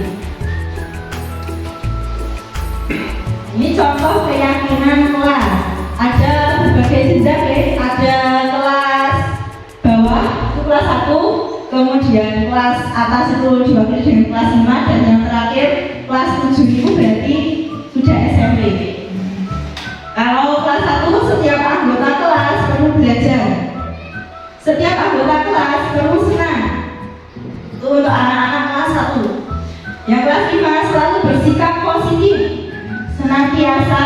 S1: Ini contoh keyakinan kelas. Ada berbagai jenjang ya, ada kelas bawah itu kelas 1, kemudian kelas atas itu diwakili dengan kelas 5, dan yang terakhir kelas 7 itu berarti sudah SMP. Kalau kelas 1 setiap anggota kelas perlu belajar, setiap anggota kelas perlu senang. Itu untuk anak-anak kelas 1. Yang kelas 5 selalu bersikap positif, senantiasa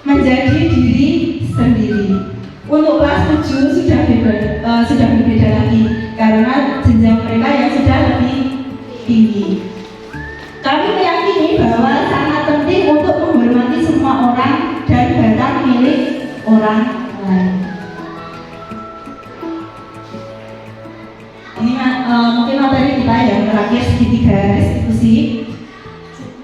S1: menjadi diri sendiri. Untuk kelas 7 sudah berbeda lagi karena jenjang mereka yang sudah lebih tinggi. Kami meyakini bahwa sangat penting untuk menghormati semua orang dan barang milik orang lain. Ini mungkin materi kita yang terakhir, segitiga restitusi.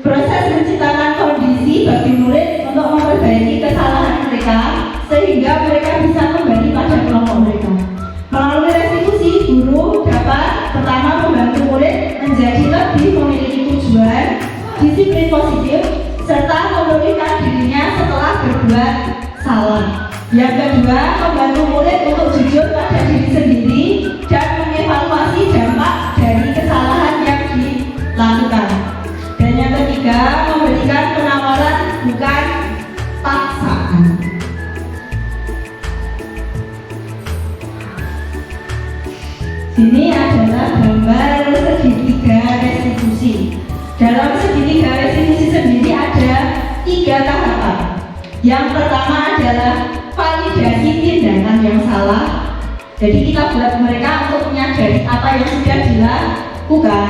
S1: Proses menciptakan kondisi bagi murid untuk memperbaiki kesalahan mereka sehingga mereka bisa kembali pada kelompok mereka. Melalui restitusi, guru dapat pertama membantu murid menjadi lebih memiliki tujuan, disiplin positif, serta memulihkan dirinya setelah berbuat salah. Yang kedua, membantu murid untuk jujur pada diri sendiri dan mengevaluasi dampak dari kesalahan yang dilakukan. Dan yang ketiga, memberikan penawaran bukan paksaan. Ini adalah gambar segitiga restitusi. Dalam segitiga restitusi sendiri ada 3 tahapan. Yang pertama adalah validasi tindakan yang salah. Jadi kita buat mereka untuk menyadari apa yang sudah dilakukan.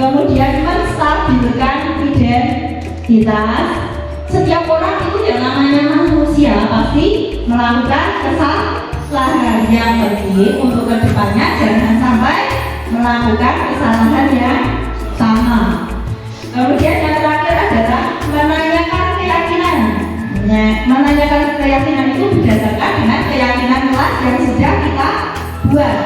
S1: Kemudian menstabilkan identitas. Setiap orang itu yang namanya manusia pasti melakukan kesalahan. Yang penting untuk kedepannya jangan sampai melakukan kesalahan yang sama. Kemudian yang terakhir adalah menanyakan keyakinan. Menanyakan keyakinan itu berdasarkan dengan keyakinan kelas yang sudah kita buat.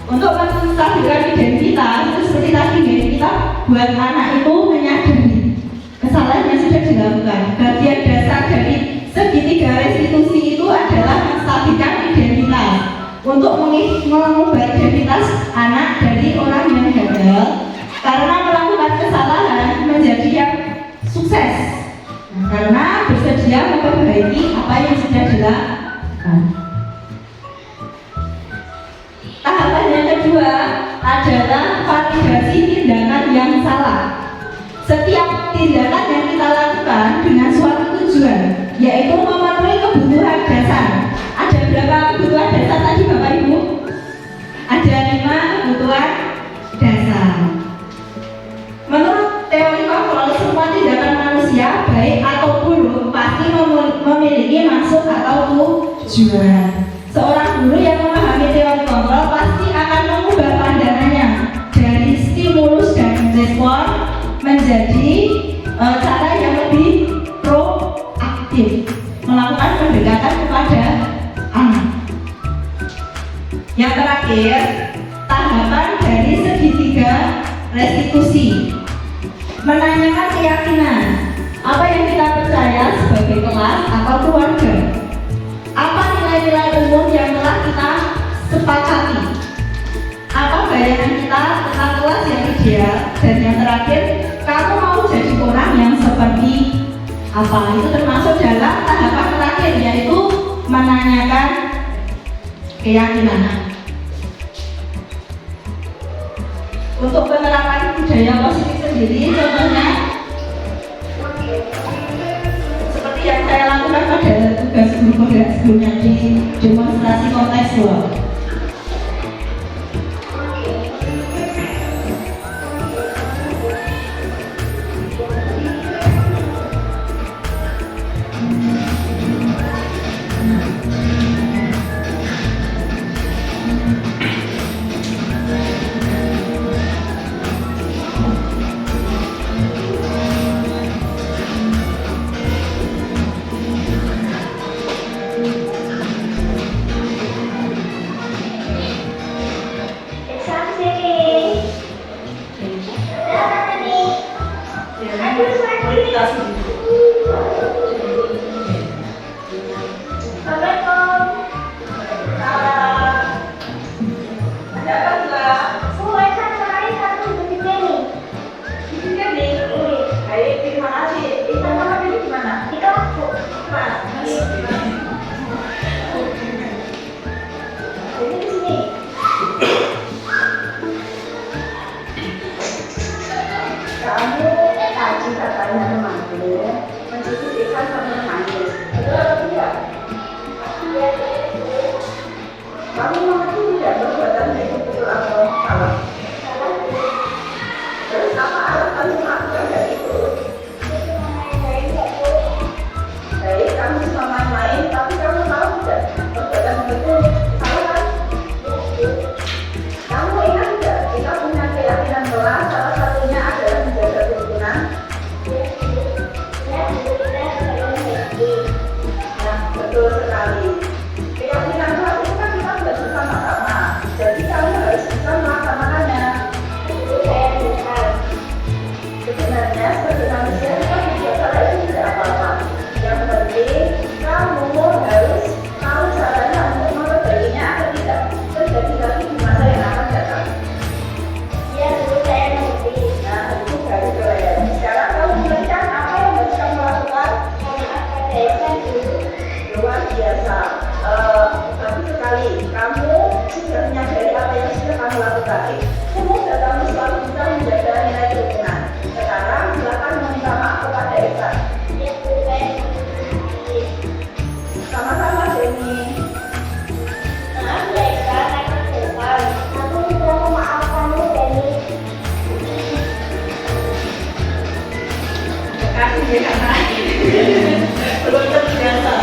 S1: Untuk menstabilkan identitas itu seperti tadi kita buat anak itu menyadari kesalahan yang sudah dilakukan. Bagian dasar dari segitiga restitusi itu adalah menstabilkan identitas untuk mengubah identitas anak dari orang yang gagal karena melakukan kesalahan menjadi yang sukses, karena bersedia memperbaiki apa yang sudah dilakukan. Tahapan yang kedua adalah validasi tindakan yang salah. Setiap tindakan yang kita lakukan dengan suatu tujuan, yaitu memenuhi kebutuhan dasar. Ada berapa kebutuhan dasar tadi Bapak Ibu? Ada 5 kebutuhan dasar. Menurut teori kontrol, semua tindakan manusia baik atau buruk pasti memiliki maksud atau tujuan. Seorang guru yang memahami teori kontrol pasti akan mengubah pandangannya dari stimulus dan respon menjadi cara yang lebih proaktif, melakukan pendekatan kepada anak. Yang terakhir, tahapan dari segitiga restitusi. Menanyakan keyakinan, apa yang kita percaya sebagai kelas atau keluarga. Apa nilai-nilai umum yang telah kita sepakati? Apa bayangan kita tentang kelas yang ideal? Dan yang terakhir, kamu mau jadi orang yang seperti apa? Itu termasuk dalam tahapan terakhir, yaitu menanyakan keyakinan. Untuk penerapan budaya positif sendiri, contohnya seperti yang saya lakukan pada tugas guru sebelumnya di demonstrasi kontekstual.
S4: Assalamualaikum.
S1: katanya temanku mencuci pikiran sambil menangis. Betul atau tidak? Kamu mengerti tidak perbuatan itu betul atau salah? Terus apa alasan melakukan hal itu? Baik, kamu cuma main-main, tapi kamu tahu tidak perbuatan itu salah kan? Kamu ingat tidak kita punya keyakinan kelas salah satunya adalah menjaga kerukunan? Nah, betul sekali. Keyakinan kelas itu kan kita sudah bersama-sama, jadi kamu harus bisa melaksanakannya. Sebenarnya sebagai manusia kita tidak salah itu tidak apa-apa. Yang penting kamu harus tahu caranya untuk memperbaikinya agar tidak terjadi lagi di masa yang akan datang. Nah, itu baru keren. Sekarang kamu melihat apa yang harus kamu lakukan? Luar biasa. Tapi sekali kamu sudah menyadari apa yang sudah kamu lakukan. Semoga kamu selalu bisa menjaga nilai kerukunan. Sekarang silakan meminta maaf kepada Eva. Sama-sama Jenny. Terima kasih ya kakak. Belum terbiasa.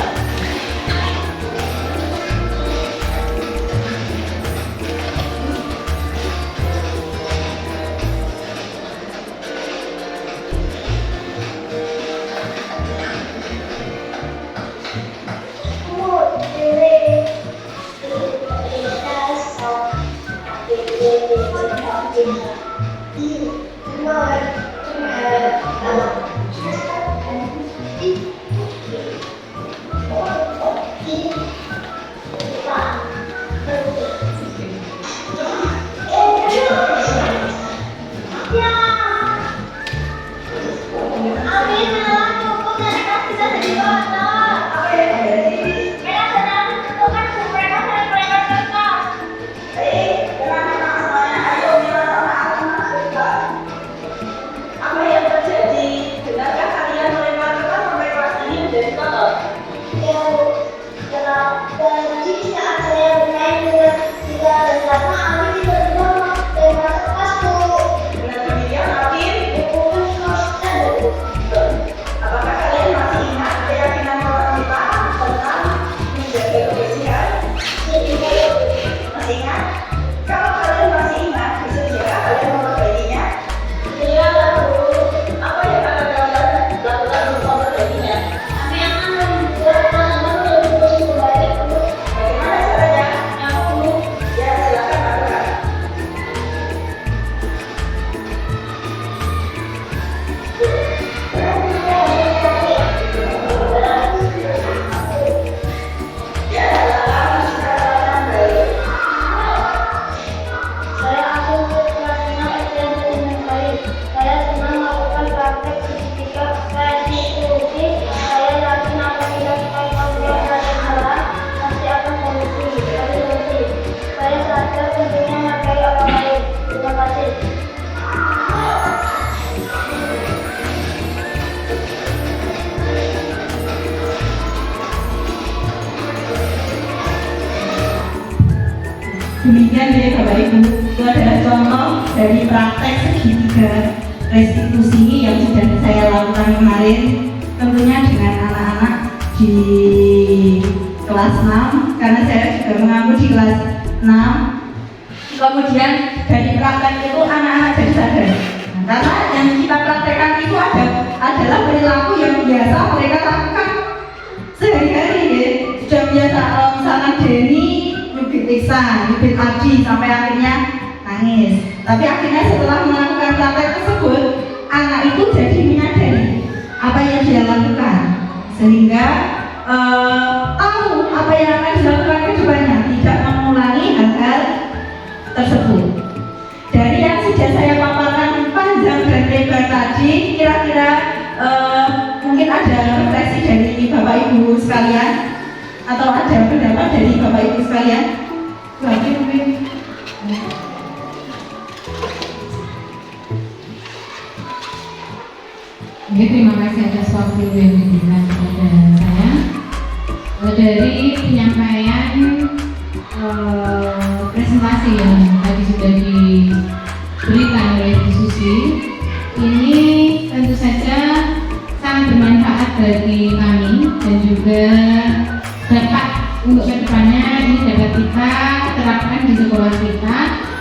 S1: Demikian ya Bapak Ibu, itu adalah contoh dari praktek segitiga restitusi yang sudah saya lakukan kemarin, tentunya dengan anak-anak di kelas 6, karena saya juga mengaku di kelas 6. Kemudian dari praktek itu anak-anak jadi sadar, karena yang kita praktekkan itu adalah perilaku yang biasa mereka lakukan sehari-hari ya. Sudah biasa kalau misalnya Denny nyubit Iksan, nyubit Adi sampai akhirnya nangis. Tapi akhirnya setelah melakukan praktek tersebut, anak itu jadi menyadari apa yang dia lakukan, sehingga tahu apa yang akan dilakukan ke depannya, tidak mengulangi hal-hal tersebut. Dari yang sudah saya paparkan panjang dan lebar tadi, kira-kira mungkin ada refleksi dari Bapak Ibu sekalian atau ada pendapat dari Bapak Ibu sekalian? Lagi mungkin.
S4: Oke, terima kasih atas waktu yang diberikan kepada saya. Dari penyampaian presentasi yang tadi sudah diberikan oleh Bu Susi, ini tentu saja sangat bermanfaat bagi kami dan juga dapat untuk kedepannya ini dapat kita terapkan di sekolah kita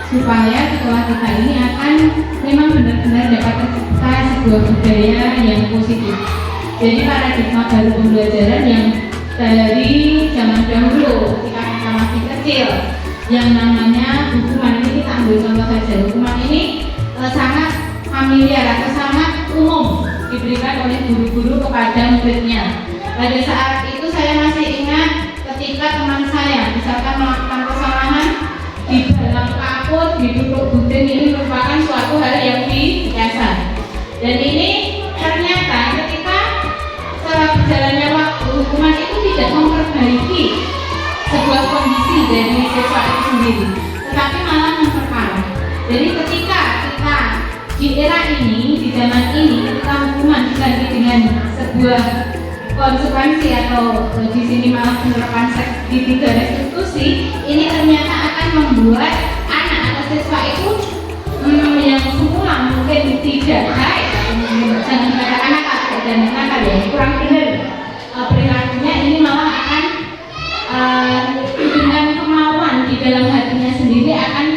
S4: supaya sekolah kita ini akan memang benar-benar dapat tercipta sebuah budaya yang positif. Jadi paradigma baru pembelajaran yang dari zaman dahulu ketika kita masih kecil yang namanya hukuman ini, kita ambil contoh saja, hukuman ini sangat familiar atau sangat umum diberikan oleh guru-guru kepada muridnya. Pada saat itu saya masih ingat ketika teman saya misalkan melakukan kesalahan di dalam kapur, di duduk buding, ini merupakan suatu hal yang biasa. Dan ini ternyata ketika berjalannya waktu, hukuman itu tidak memperbaiki sebuah kondisi dari siswa itu sendiri, tetapi malah memperparah. Jadi ketika kita di era ini, di zaman ini, ketika hukuman diganti dengan sebuah konsekuensi atau di sini malah penerapan di 3 restitusi, ini ternyata akan membuat anak atau siswa itu yang semula mungkin tidak baik, jangan dikatakan nakal dan nakal ya, kurang benar perilakunya, ini malah akan dengan kemauan di dalam hatinya sendiri akan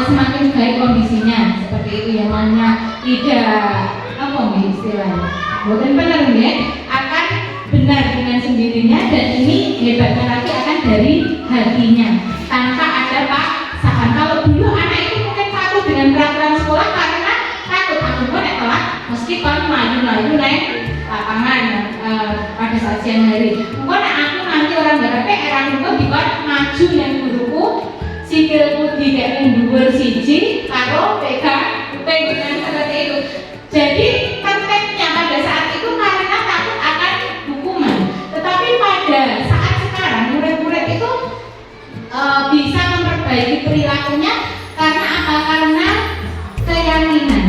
S4: semakin baik kondisinya, seperti itu yang mana tidak apa istilahnya bukan benar ya, akan benar dengan sendirinya, dan ini hebatnya lagi akan dari hatinya tanpa ada paksaan. Kalau dulu anak itu mungkin takut dengan peraturan sekolah karena takut aku pun telah mesti kon maju naik lapangan pada saat siang hari. Mungkin aku nanti orang berapa orang itu dikon maju yang guruku sikilku tidak mundur siji karo pegang dengan seperti itu. Jadi konteksnya pada saat itu karena takut akan hukuman. Tetapi pada saat sekarang murid-murid itu bisa memperbaiki perilakunya karena apa? Karena keyakinan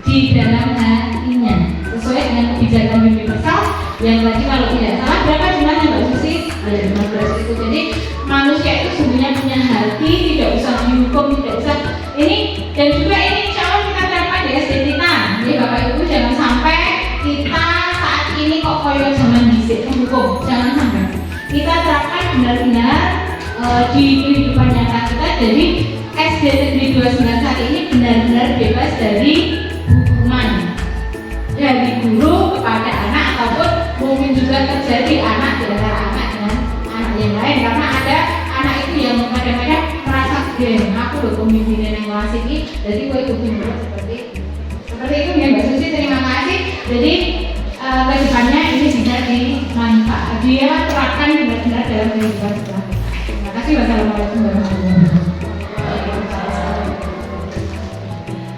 S4: di dalam hatinya sesuai dengan kebijakan universal yang tadi kalau tidak salah berapa jumlahnya Mbak Susi? Ada 15 itu. Jadi manusia itu sebenarnya punya hati, tidak usah dihukum, tidak usah ini, dan juga ini insya Allah kita terapkan di SD kita. Jadi Bapak Ibu jangan sampai kita saat ini kok koyo zaman bisik menghukum, jangan sampai. Kita terapkan benar-benar di kehidupan nyata kita. Jadi SD Negeri 29 saat ini benar-benar bebas dari hukuman dari guru kepada anak, ataupun mungkin juga terjadi anak di antara anak dengan anak yang lain, karena ada anak itu yang kadang-kadang merasa geng, aku loh pemimpinnya yang kelas ini, jadi gue ikutin seperti itu ya Mbak Susi. Terima kasih. Jadi kedepannya ini bisa dimanfaatkan, dia terapkan benar-benar dalam kehidupan kita. Terima kasih. Wassalamualaikum warahmatullahi wabarakatuh.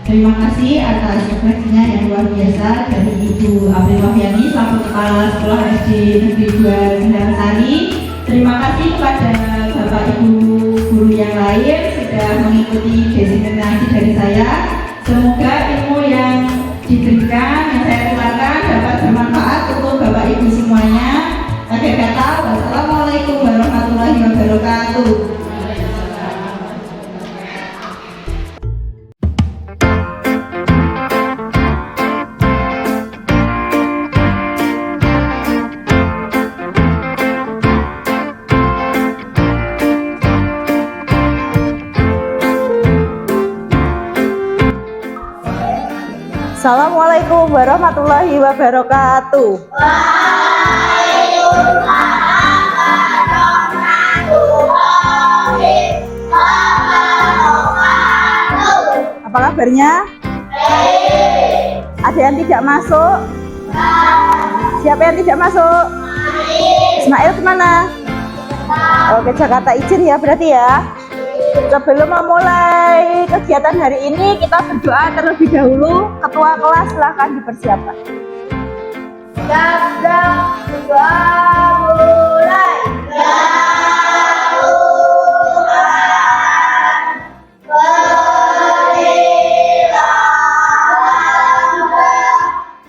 S1: Terima kasih atas refleksinya yang luar biasa dari Ibu April Wahyani selaku Kepala Sekolah SD Negeri 2 Sindangssari. Terima kasih kepada Bapak Ibu guru yang lain sudah mengikuti designasi dari saya. Semoga ilmu yang diberikan, yang saya tularkan dapat bermanfaat untuk Bapak Ibu semuanya. Akhir kata, wassalamualaikum warahmatullahi wabarakatuh.
S5: Assalamualaikum warahmatullahi wabarakatuh. Apa kabarnya? Ada yang tidak masuk? Siapa yang tidak masuk? Ismail kemana? Oke, Jakarta izin ya berarti ya. Sebelum memulai kegiatan hari ini, kita berdoa terlebih dahulu. Ketua kelas silahkan dipersiapkan. Berdoa mulai.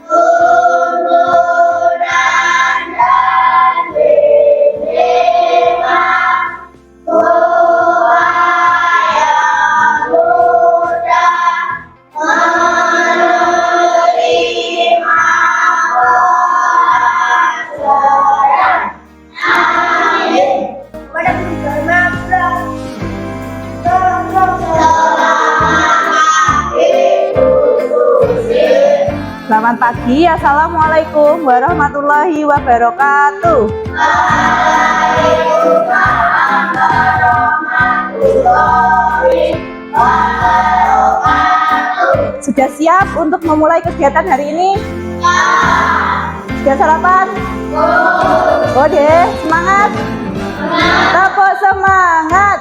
S5: Tuhan Selamat pagi. Assalamualaikum warahmatullahi wabarakatuh. Sudah siap untuk memulai kegiatan hari ini? Sudah sarapan? Oke, semangat. Tepuk semangat.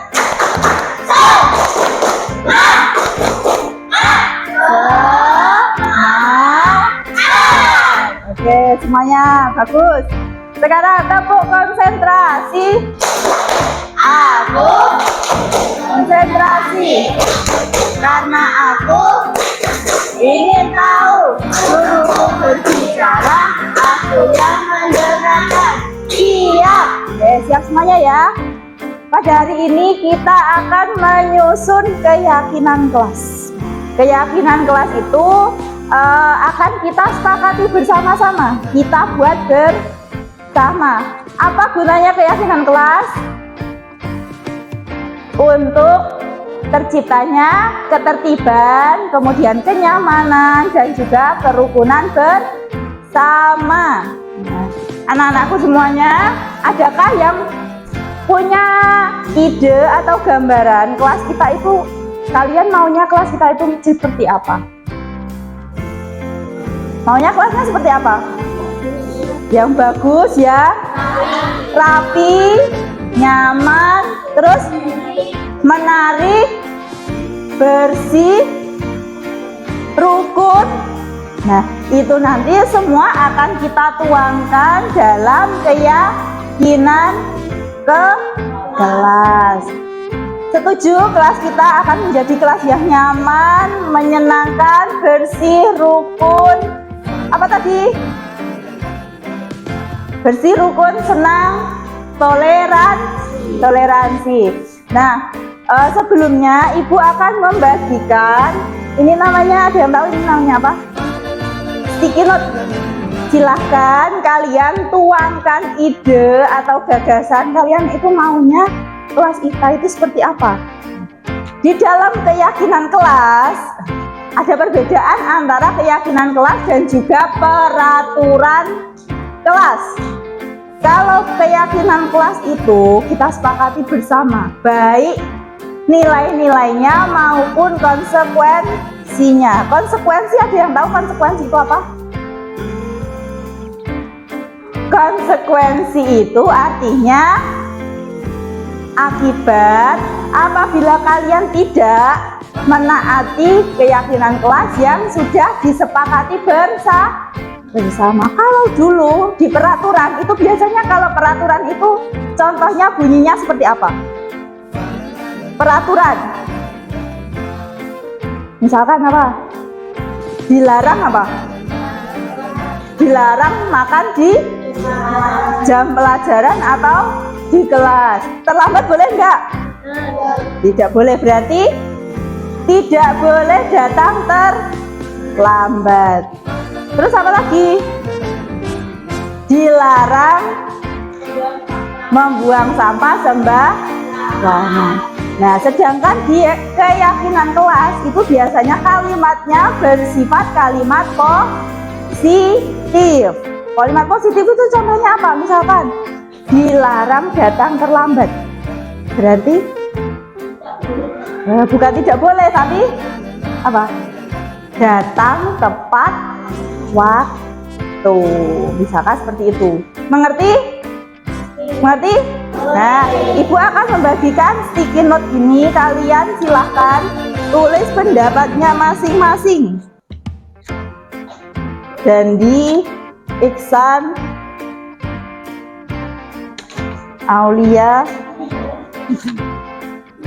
S5: Oke, semuanya bagus. Sekarang tepuk konsentrasi. Aku konsentrasi karena aku ingin tahu. Guruku berbicara, aku yang mendengarkan. Siap. Oke, siap semuanya ya. Pada hari ini kita akan menyusun keyakinan kelas. Keyakinan kelas itu akan kita sepakati bersama-sama. Kita buat bersama. Apa gunanya keyakinan kelas? Untuk terciptanya ketertiban, kemudian kenyamanan, dan juga kerukunan bersama. Nah, anak-anakku semuanya, adakah yang punya ide atau gambaran kelas kita itu, kalian maunya kelas kita itu seperti apa? Maunya kelasnya seperti apa? Yang bagus ya, rapi, nyaman, terus menarik, bersih, rukun. Nah, itu nanti semua akan kita tuangkan dalam keyakinan ke kelas. Setuju kelas kita akan menjadi kelas yang nyaman, menyenangkan, bersih, rukun. Apa tadi? Bersih, rukun, senang, toleransi. Nah, sebelumnya Ibu akan membagikan, ini namanya, ada yang tahu ini namanya apa? Sticky note. Silahkan kalian tuangkan ide atau gagasan kalian itu maunya kelas IPA itu seperti apa. Di dalam keyakinan kelas ada perbedaan antara keyakinan kelas dan juga peraturan kelas. Kalau keyakinan kelas itu kita sepakati bersama, baik nilai-nilainya maupun konsekuensinya. Konsekuensi, ada yang tahu konsekuensi itu apa? Konsekuensi itu artinya akibat apabila kalian tidak menaati keyakinan kelas yang sudah disepakati bersama. Kalau dulu di peraturan itu biasanya, kalau peraturan itu contohnya bunyinya seperti apa? Peraturan misalkan apa? Dilarang apa? Dilarang makan di jam pelajaran atau di kelas. Terlambat boleh enggak? Tidak boleh, berarti tidak boleh datang terlambat. Terus apa lagi? Dilarang membuang sampah sembarangan. Nah, sedangkan di keyakinan kelas itu biasanya kalimatnya bersifat kalimat positif. Kalimat positif itu contohnya apa? Misalkan dilarang datang terlambat. Berarti bukan tidak boleh, tapi apa? Datang tepat waktu. Misalkan seperti itu. Mengerti? Mengerti? Nah, Ibu akan membagikan sticky note ini. Kalian silahkan tulis pendapatnya masing-masing. Dan di Iksan, Aulia,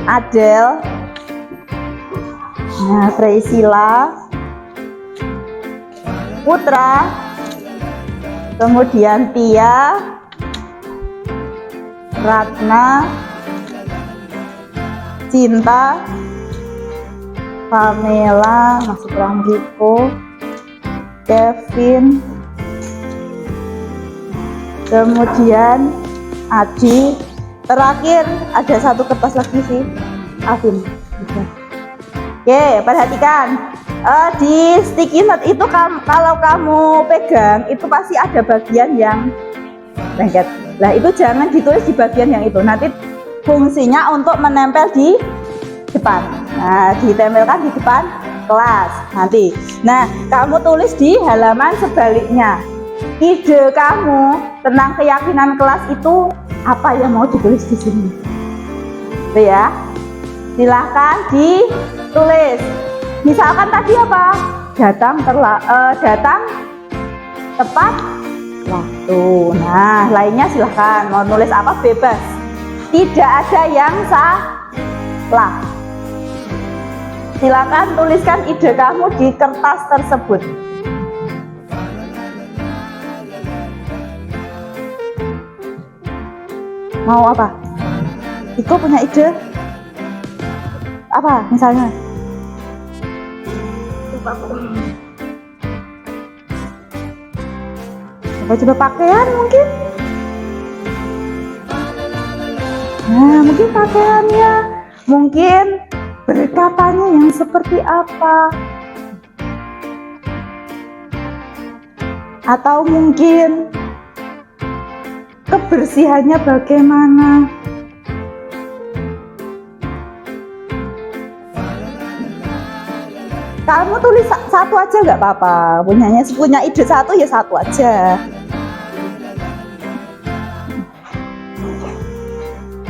S5: Adel, Priscilla, Putra, kemudian Tia, Ratna, Cinta, Pamela, masih kurang Riko, Kevin, kemudian Adi, terakhir ada satu kertas lagi sih, Afin. Oke, perhatikan. Di sticky note itu kalau kamu pegang itu pasti ada bagian yang lengket. Nah itu jangan ditulis di bagian yang itu, nanti fungsinya untuk menempel di depan. Nah ditempelkan di depan kelas nanti. Nah kamu tulis di halaman sebaliknya. Ide kamu tentang keyakinan kelas itu apa yang mau ditulis di sini? Itu ya. Silahkan ditulis. Misalkan tadi apa? Datang tepat waktu. Nah, lainnya silahkan mau nulis apa bebas. Tidak ada yang salah. Silakan tuliskan ide kamu di kertas tersebut. Mau apa? Iko punya ide? Apa misalnya? Coba pakaian mungkin? Nah, mungkin pakaiannya, mungkin berkatanya yang seperti apa? Atau mungkin kebersihannya bagaimana? Kamu tulis satu aja nggak apa-apa, punya ide satu ya satu aja.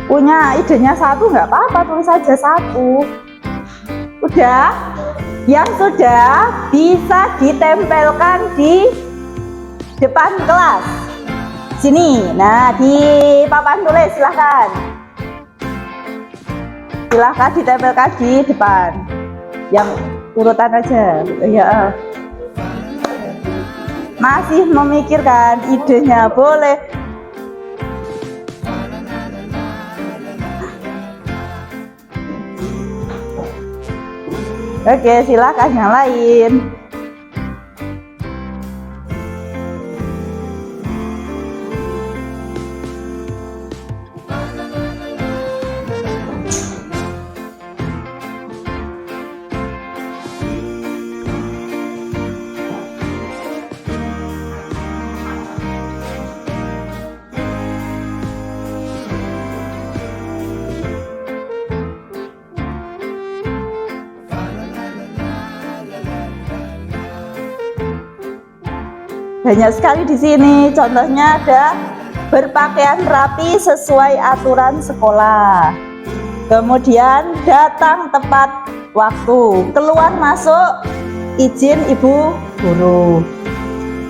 S5: Punya idenya satu nggak apa-apa, tulis aja satu. Udah, yang sudah bisa ditempelkan di depan kelas. Sini, nah di papan tulis silahkan. Silahkan ditempelkan di depan. Yang urutan aja ya. Masih memikirkan idenya, boleh. Oke, silakan yang lain. Banyak sekali di sini. Contohnya ada berpakaian rapi sesuai aturan sekolah. Kemudian datang tepat waktu. Keluar masuk izin ibu guru.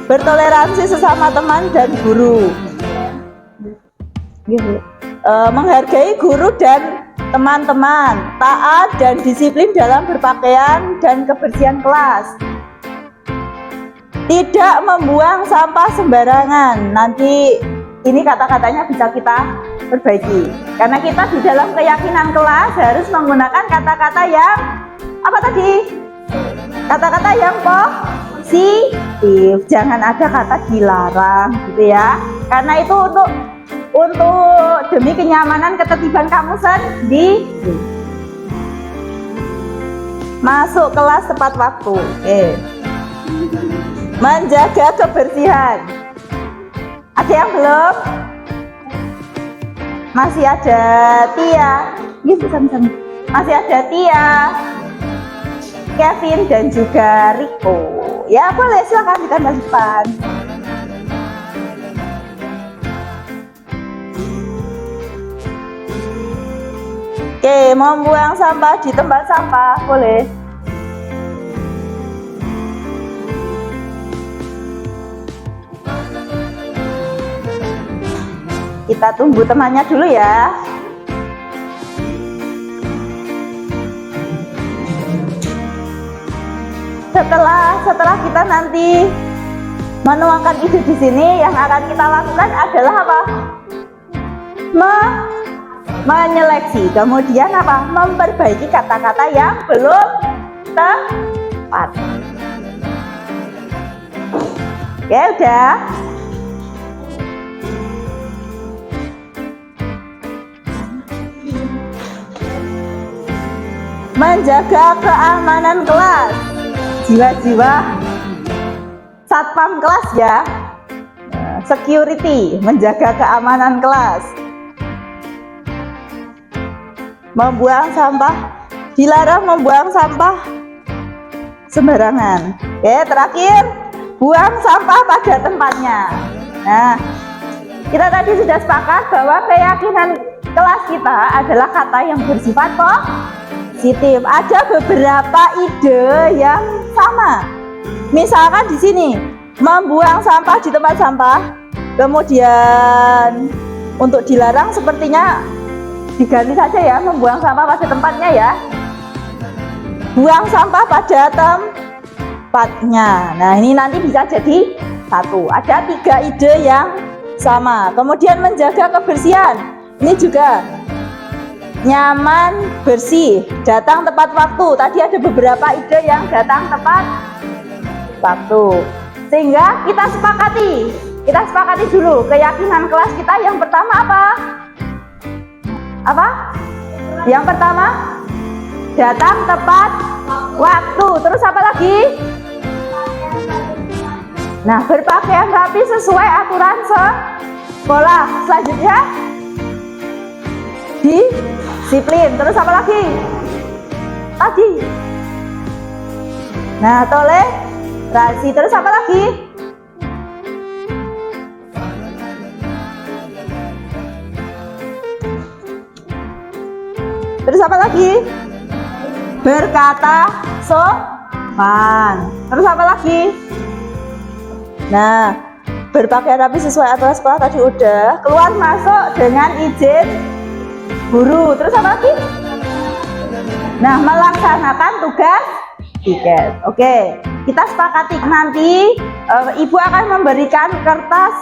S5: Bertoleransi sesama teman dan guru. Menghargai guru dan teman-teman. Taat dan disiplin dalam berpakaian dan kebersihan kelas. Tidak membuang sampah sembarangan. Nanti ini kata-katanya bisa kita perbaiki. Karena kita di dalam keyakinan kelas harus menggunakan kata-kata yang apa tadi? Kata-kata yang positif. Jangan ada kata dilarang gitu ya. Karena itu untuk demi kenyamanan ketertiban kamu sendiri. Masuk kelas tepat waktu. Oke. Menjaga kebersihan. Ada yang belum? Masih ada Tia. Iya, bisa. Masih ada Tia, Kevin dan juga Riko. Ya boleh, silakan ditambah depan. Oke, membuang sampah di tempat sampah boleh. Kita tunggu temannya dulu ya. Setelah kita nanti menuangkan ide di sini, yang akan kita lakukan adalah apa? Menyeleksi. Kemudian apa? Memperbaiki kata-kata yang belum tepat. Oke, udah. Menjaga keamanan kelas. jiwa-jiwa satpam kelas ya. Security, menjaga keamanan kelas. Membuang sampah, dilarang membuang sampah sembarangan. Oke, terakhir, buang sampah pada tempatnya. Nah, kita tadi sudah sepakat bahwa keyakinan kelas kita adalah kata yang bersifat positif. Ada beberapa ide yang sama. Misalkan di sini, membuang sampah di tempat sampah, kemudian untuk dilarang sepertinya diganti saja ya, membuang sampah pada tempatnya ya. Buang sampah pada tempatnya. Nah, ini nanti bisa jadi satu. Ada 3 ide yang sama. Kemudian menjaga kebersihan. Ini juga nyaman, bersih, datang tepat waktu. Tadi ada beberapa ide yang datang tepat waktu. Sehingga kita sepakati dulu keyakinan kelas kita. Yang pertama apa? Yang pertama, datang tepat waktu. Terus apa lagi? Nah, berpakaian rapi sesuai aturan sekolah. Selanjutnya, disiplin. Terus apa lagi? Tadi. Nah, toleransi. Terus apa lagi? Terus apa lagi? Berkata sopan. Terus apa lagi? Nah, berpakaian rapi sesuai aturan sekolah tadi udah. Keluar masuk dengan izin guru. Terus apa lagi? Nah, melaksanakan tugas tiket. Oke, kita sepakati nanti ibu akan memberikan kertas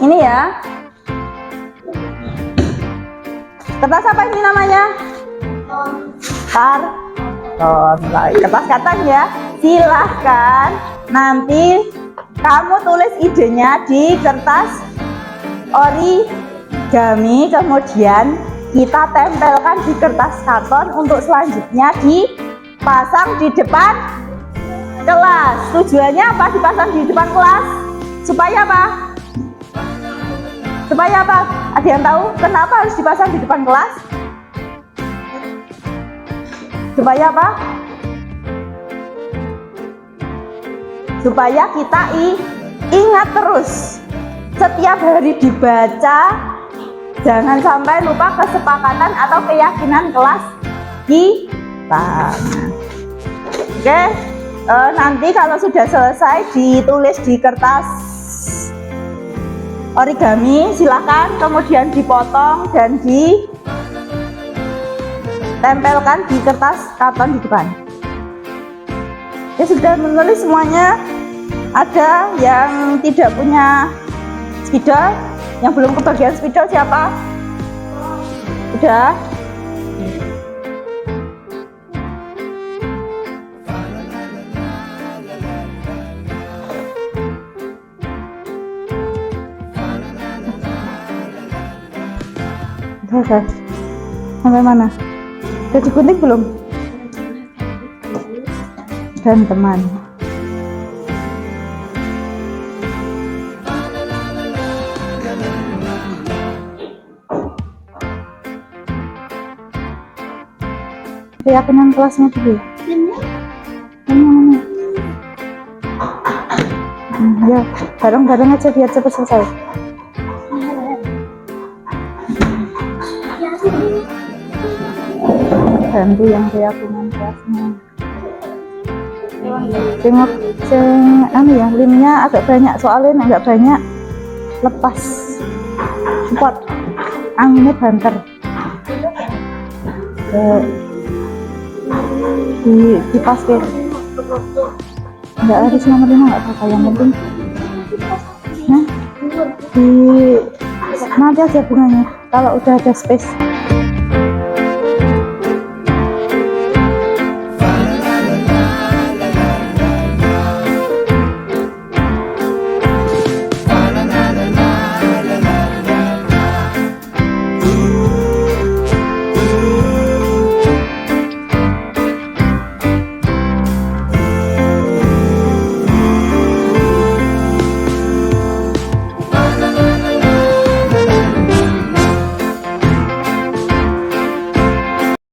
S5: ini ya. Kertas apa ini namanya? Karton. Kertas karton ya. Silahkan nanti kamu tulis idenya di kertas origami, kemudian kita tempelkan di kertas karton untuk selanjutnya dipasang di depan kelas. Tujuannya apa dipasang di depan kelas? Supaya apa? Supaya apa? Ada yang tahu kenapa harus dipasang di depan kelas? Supaya apa? Supaya kita ingat terus. Setiap hari dibaca, jangan sampai lupa kesepakatan atau keyakinan kelas kita. Oke, nanti kalau sudah selesai ditulis di kertas origami, silakan kemudian dipotong dan ditempelkan di kertas karton di depan. Ya, sudah menulis semuanya. Ada yang tidak punya spidol, yang belum kebagian spidol siapa? Udah? Udah. Sampai mana? Udah digunting belum? Dan teman. Keyakinan kelasnya dulu. Ya, bareng-bareng aja biar cepat selesai. Bantu yang keyakinan kelasnya. Tengok ya, limnya agak banyak, soalnya agak banyak lepas. Support anginnya banter. Di pas ke nggak harus nomor 5, nggak apa-apa, yang penting nah di nanti aja bunganya kalau udah ada space.